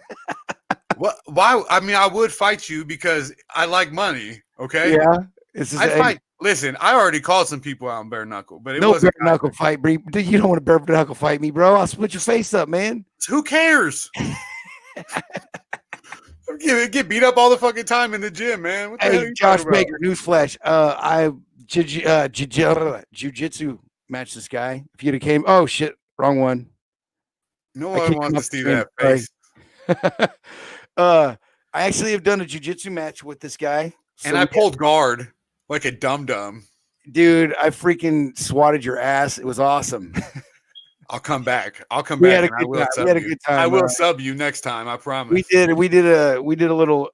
What? Why? I mean, I would fight you because I like money. Okay. Yeah. I'd fight. Listen, I already called some people out in bare knuckle, but it wasn't bare knuckle fight, bro. You don't want to bare knuckle fight me, bro. I'll split your face up, man. Who cares? Get beat up all the fucking time in the gym, man. What the hell are you Josh Baker, newsflash. I jiu-jitsu matched this guy. If you'd have came, oh shit, wrong one. No one wants to see that face. I actually have done a jiu-jitsu match with this guy. And I pulled guard like a dum-dum. Dude, I freaking swatted your ass. It was awesome. I'll come back. We had a good time. I will sub you next time. I promise. We did a little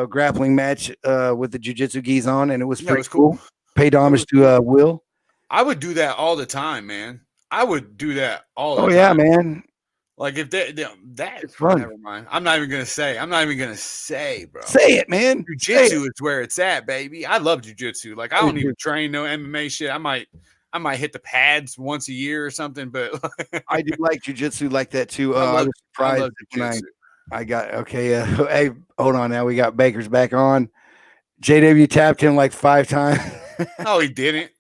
grappling match with the jiu-jitsu gis on, and it was pretty cool. Paid homage to Will. I would do that all the time, man. I would do that all the time. Oh yeah, man. Like if that's fun. Never mind. I'm not even gonna say, bro. Say it, man. Jiu-jitsu is where it's at, baby. I love jiu-jitsu. Like I don't even train no MMA shit. I might hit the pads once a year or something, but I do like jiu-jitsu like that too. I was surprised when I got okay. Hey, hold on now. We got Baker's back on. JW tapped him like 5 times. No, he didn't.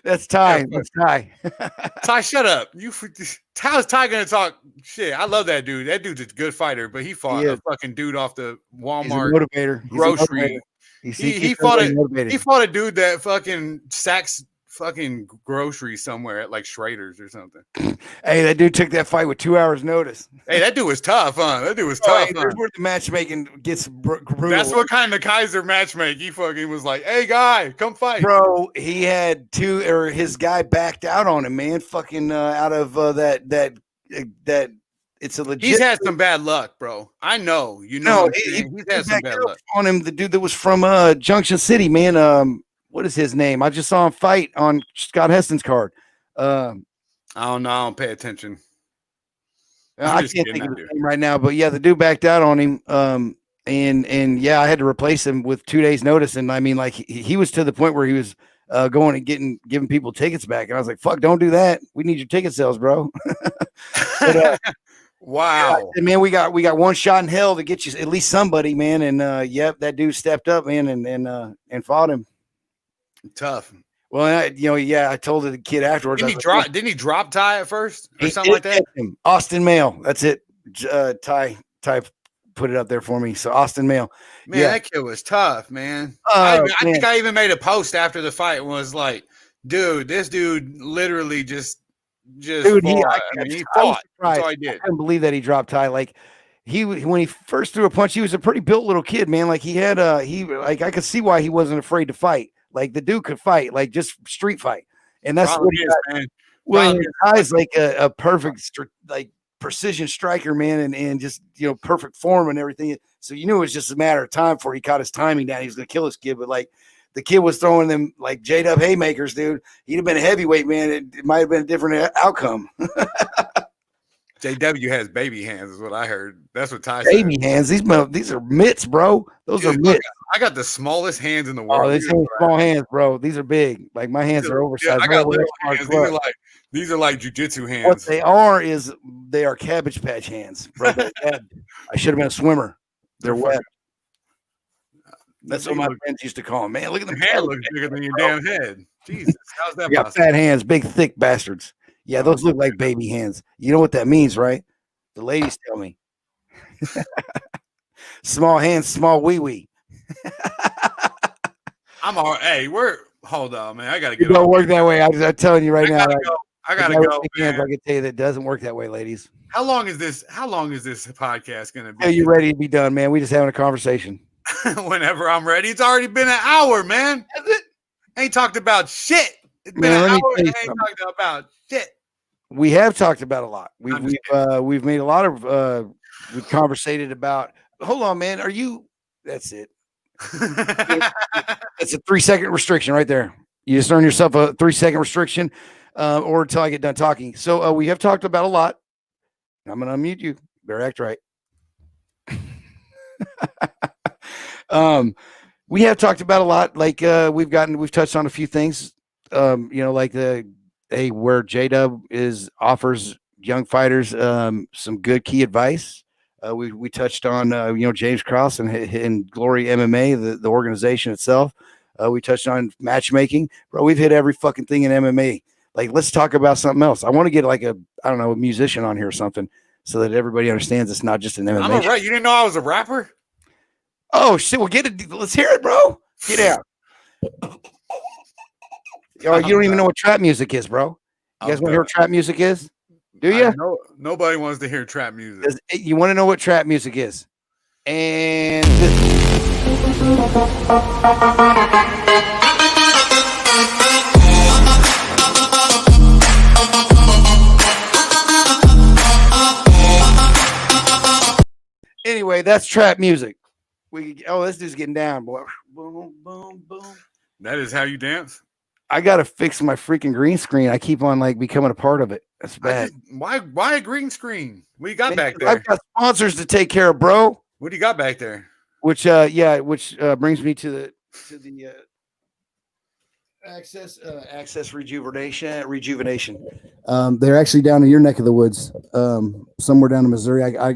That's Ty. That's Ty. Ty, shut up. How's Ty gonna talk shit? I love that dude. That dude's a good fighter, but he fought a fucking dude off the Walmart motivator grocery. He fought a dude that fucking sacks fucking groceries somewhere at like Schrader's or something. Hey, that dude took that fight with 2 hours notice. Hey, that dude was tough, huh? That dude was tough. Hey, that's where the matchmaking gets brutal. That's what kind of Kaiser matchmake. He fucking was like, "Hey, guy, come fight." Bro, he had his guy backed out on him, man. Fucking out of that. It's a legit. He's had some bad luck, bro. I know. You know, he's had some bad luck on him. The dude that was from Junction City, man. What is his name? I just saw him fight on Scott Heston's card. I don't know. I don't pay attention. I can't think of his name right now, but yeah, the dude backed out on him. And yeah, I had to replace him with 2 days notice. And I mean, like he was to the point where he was going and giving people tickets back. And I was like, fuck, don't do that. We need your ticket sales, bro. But, wow. Yeah, said, man, we got one shot in hell to get you at least somebody, man. And yep, that dude stepped up, man, and fought him. Tough. Well, I told the kid afterwards. Didn't he drop Ty at first or something like that? Austin Mail. That's it. Ty put it up there for me. So Austin Mail. Man, that kid was tough, man. I think I even made a post after the fight and was like, dude, this dude literally just dude, fought. He fought. That's all I did. I couldn't believe that he dropped Ty. Like when he first threw a punch, he was a pretty built little kid, man. Like he had I could see why he wasn't afraid to fight. Like the dude could fight, like just street fight. And that's what he is, man. Well, Ty's like a perfect like precision striker, man, and just perfect form and everything. So you knew it was just a matter of time before he caught his timing down. He was gonna kill this kid, but like the kid was throwing them like J-Dub haymakers, dude. He'd have been a heavyweight, man. It might have been a different outcome. JW has baby hands, is what I heard. That's what Ty said. Baby hands. These are mitts, bro. Those are mitts. I got the smallest hands in the world. Oh, these are small hands, bro. These are big. Like my hands are oversized. I got little hands. These are like jiu-jitsu hands. What they are Cabbage Patch hands, bro. I should have been a swimmer. They're wet. That's what my friends used to call them. Man, look at them. Your hand looks bigger than your damn head. Jesus, how's that possible? Got fat hands, big, thick bastards. Yeah, those look like baby hands. You know what that means, right? The ladies tell me. Small hands, small wee-wee. I'm all right. Hey, hold on, man. I gotta get. It don't work that way. I'm telling you right now. I gotta go. I can tell you that doesn't work that way, ladies. How long is this podcast gonna be? Are you ready to be done, man? We just having a conversation. Whenever I'm ready. It's already been an hour, man. Ain't talked about shit. It's been an hour and ain't talked about shit. We have talked about a lot. We've made a lot of we've conversated about. Hold on, man. Are you? That's it. That's a 3-second restriction right there. You just earn yourself a 3-second restriction, or until I get done talking. So we have talked about a lot. I'm gonna unmute you. Better act right. We have talked about a lot. Like we've touched on a few things. Like where J-Dub offers young fighters some good key advice. We touched on James Krause and Glory MMA, the organization itself. We touched on matchmaking, bro. We've hit every fucking thing in MMA. Like, let's talk about something else. I want to get like a musician on here or something, so that everybody understands it's not just an MMA. I'm a right. You didn't know I was a rapper? Oh shit! Well, get it. Let's hear it, bro. Get out. Oh, you don't even know what trap music is, bro. You guys want to hear what trap music is? Do you? Nobody wants to hear trap music. You want to know what trap music is? And anyway, that's trap music. This dude's getting down, boy. Boom, boom, boom. That is how you dance? I gotta fix my freaking green screen. I keep on like becoming a part of it. That's bad. Why a green screen? What do you got back there? I've got sponsors to take care of, bro. What do you got back there? Which brings me to the access rejuvenation. They're actually down in your neck of the woods, somewhere down in Missouri. I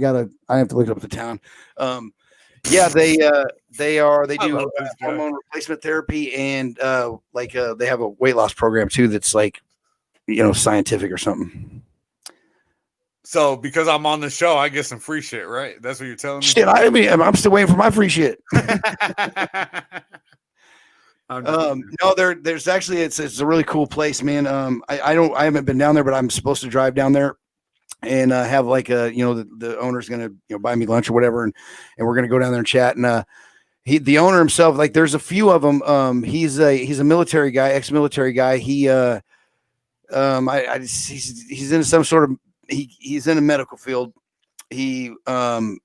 have to look up the town. They do hormone replacement therapy, and they have a weight loss program too that's like scientific or something. So because I'm on the show, I get some free shit, right? That's what you're telling me? Shit, I'm still waiting for my free shit. No, there's actually it's a really cool place, man. I haven't been down there, but I'm supposed to drive down there and have like the owner's gonna buy me lunch or whatever, and we're gonna go down there and chat. And the owner himself, like there's a few of them. He's a military guy, ex-military guy. He's in some sort of he's in a medical field. He's wanting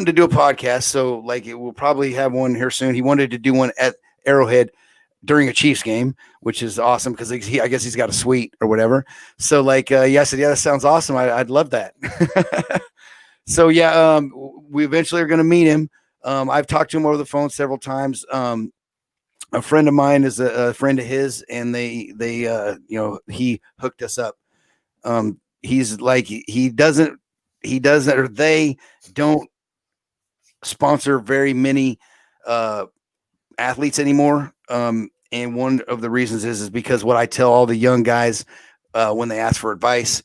to do a podcast, so like it will probably have one here soon. He wanted to do one at Arrowhead during a Chiefs game, which is awesome because I guess he's got a suite or whatever. So like, I said, yeah, that sounds awesome. I'd love that. So yeah, we eventually are going to meet him. I've talked to him over the phone several times. A friend of mine is a friend of his, and they he hooked us up. He's like, he doesn't, or they don't sponsor very many athletes anymore. And one of the reasons is because what I tell all the young guys when they ask for advice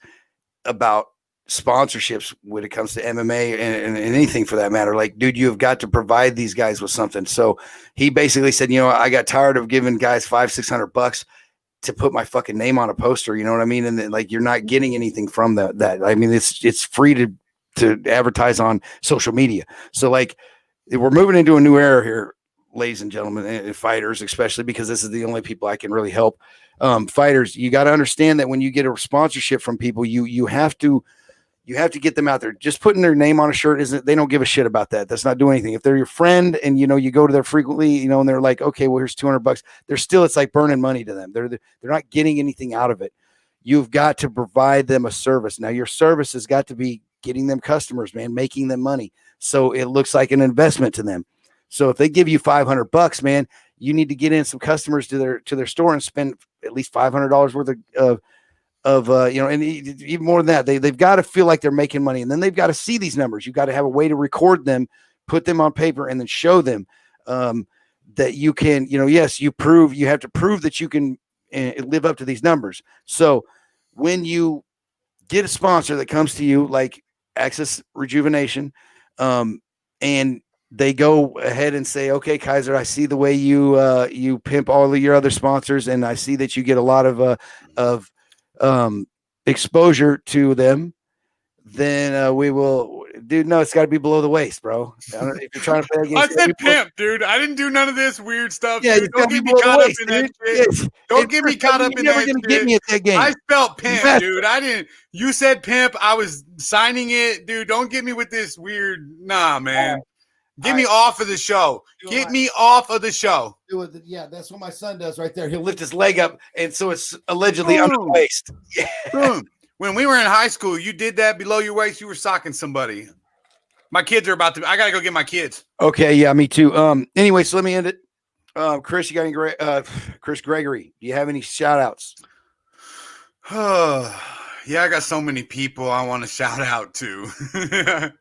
about sponsorships when it comes to MMA and anything for that matter, like, dude, you've got to provide these guys with something. So he basically said, I got tired of giving guys $500-600 to put my fucking name on a poster. You know what I mean? And then, like, you're not getting anything from that. I mean, it's free to advertise on social media. So like, we're moving into a new era here, ladies and gentlemen, and fighters, especially because this is the only people I can really help. Fighters, you got to understand that when you get a sponsorship from people, you have to get them out there. Just putting their name on a shirt they don't give a shit about that. That's not doing anything. If they're your friend and you go to there frequently, and they're like, okay, well, here's $200. It's like burning money to them. They're not getting anything out of it. You've got to provide them a service. Now your service has got to be getting them customers, man, making them money. So it looks like an investment to them. So if they give you $500, man, you need to get in some customers to their store and spend at least $500 worth and even more than that, they've got to feel like they're making money, and then they've got to see these numbers. You got to have a way to record them, put them on paper, and then show them that you can, yes, you have to prove that you can live up to these numbers. So when you get a sponsor that comes to you like Access Rejuvenation, and they go ahead and say, okay, Kaiser, I see the way you pimp all of your other sponsors, and I see that you get a lot of exposure to them, then we will, dude. No, it's got to be below the waist, bro. I don't know if you're trying to play against. I said pimp, dude. I didn't do none of this weird stuff. Yeah, dude. Don't get me caught up in that shit. Yes. Don't get me caught up in that shit. You're never gonna get me at that game. I spelled pimp, dude. I didn't. You said pimp. I was signing it, dude. Don't get me with this weird. Nah, man. Get me off of the show. Get me off of the show. Yeah, that's what my son does right there. He'll lift his leg up, and so it's allegedly under the waist. Yeah. When we were in high school, you did that below your waist. You were socking somebody. My kids are about to. I gotta go get my kids. Okay, yeah, me too. Anyway, so let me end it. Chris, you got any? Chris Gregory, do you have any shout outs? Yeah, I got so many people I want to shout out to.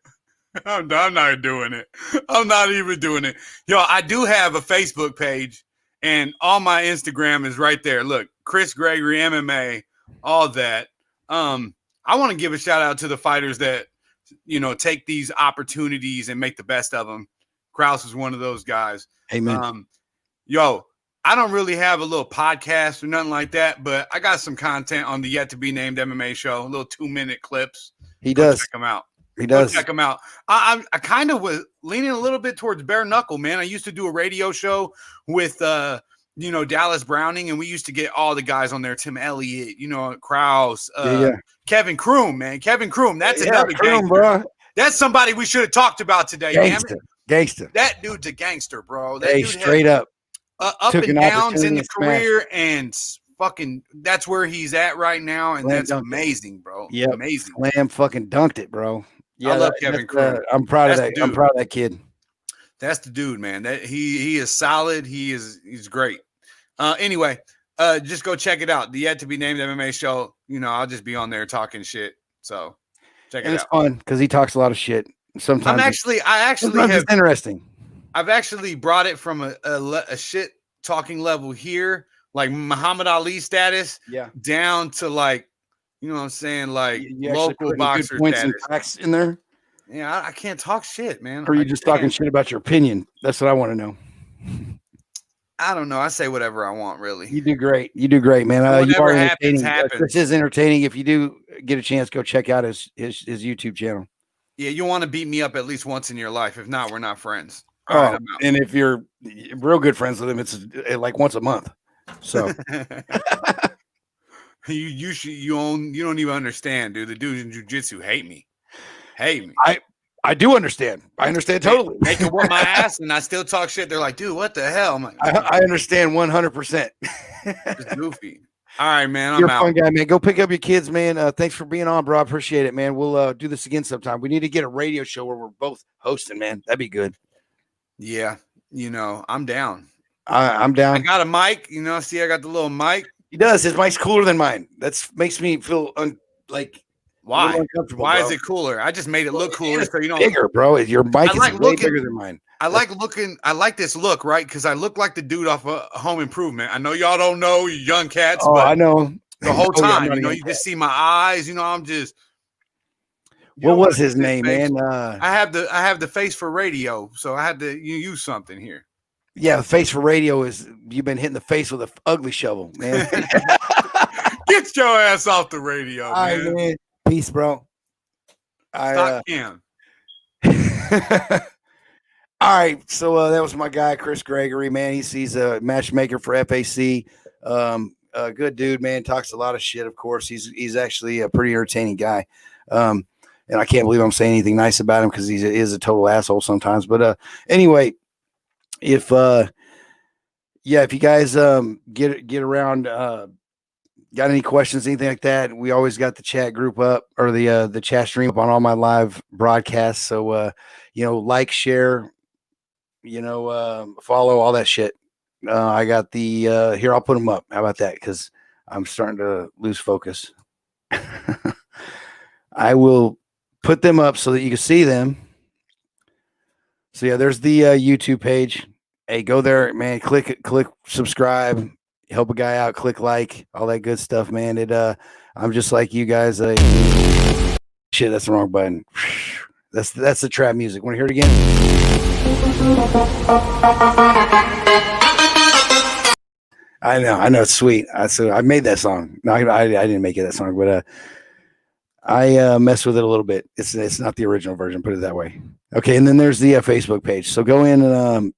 I'm not doing it. I'm not even doing it. Yo, I do have a Facebook page, and all my Instagram is right there. Look, Chris Gregory MMA, all that. I want to give a shout out to the fighters that, take these opportunities and make the best of them. Krause is one of those guys. Amen. Yo, I don't really have a little podcast or nothing like that, but I got some content on the Yet to Be Named MMA show, little 2-minute clips. He does. Check them out. He does. Check them out. I kind of was leaning a little bit towards bare knuckle, man. I used to do a radio show with, Dallas Browning, and we used to get all the guys on there. Tim Elliott, Krause, Kevin Kroom, man. Kevin Kroom. That's another gangster, bro. That's somebody we should have talked about today. Gangster. That dude's a gangster, bro. That dude straight up. Up and downs in the career, and fucking that's where he's at right now, and that's amazing, bro. Yeah, amazing. Slam fucking dunked it, bro. Yeah, I love Kevin Kroom. I'm proud of that. I'm proud of that kid. That's the dude, man. That he is solid. He's great. Anyway, just go check it out. The Yet to Be Named MMA show. I'll just be on there talking shit. So check it out. It's fun because he talks a lot of shit. Sometimes it's interesting. I've actually brought it from a shit talking level here, like Muhammad Ali status, down to like, what I'm saying, like local boxer status. In there. Yeah, I can't talk shit, man. Or are you just talking shit about your opinion? That's what I want to know. I don't know. I say whatever I want, really. You do great. Man. Whatever happens. This is entertaining. If you do get a chance, go check out his YouTube channel. Yeah, you want to beat me up at least once in your life. If not, we're not friends. Right, and if you're real good friends with him, it's like once a month. So you don't even understand, dude. The dudes in jiu-jitsu hate me. I I do understand. I understand totally. They can whoop my ass, and I still talk shit. They're like, dude, what the hell? I'm like, I understand 100%. it's goofy. All right, man. You're I'm a fun out. guy, man. Go pick up your kids, man. Thanks for being on, bro. I appreciate it, man. We'll do this again sometime. We need to get a radio show where we're both hosting, man. That'd be good. Yeah, I'm down. I'm down. I got a mic. See, I got the little mic. He does. His mic's cooler than mine. That's makes me feel like Why? a little uncomfortable. Why bro. is it cooler? I just made it look cooler, so bigger, bro. Your mic is way looking, bigger than mine. I like this look, right? Because I look like the dude off of Home Improvement. I know y'all don't know, you young cats. Oh, but I know. the whole time, you just see my eyes. I'm just. What was his name, man? I have the face for radio, so I had to use something here. Yeah, the face for radio is you've been hitting the face with an ugly shovel, man. Get your ass off the radio, man. All right, man. Peace, bro. Stop him. All right, so that was my guy, Chris Gregory, man. He's a matchmaker for FAC. Good dude, man. Talks a lot of shit, of course. He's actually a pretty entertaining guy. And I can't believe I'm saying anything nice about him because he is a total asshole sometimes. But anyway, if you guys get around, got any questions, anything like that, we always got the chat group up or the chat stream up on all my live broadcasts. So like, share, follow, all that shit. I got the here, I'll put them up. How about that? Because I'm starting to lose focus. I will put them up so that you can see them. So yeah, there's the YouTube page. Hey, go there, man. Click subscribe. Help a guy out. Click like, all that good stuff, man. I'm just like you guys. Shit, that's the wrong button. That's the trap music. Want to hear it again? I know it's sweet. I made that song. No, I didn't make it that song, but I messed with it a little bit. It's not the original version, put it that way. Okay, and then there's the Facebook page. So go in and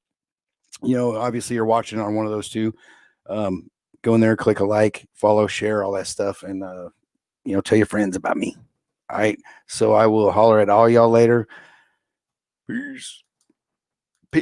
obviously you're watching on one of those two. Go in there, click a like, follow, share, all that stuff, and tell your friends about me. All right. So I will holler at all y'all later. Peace.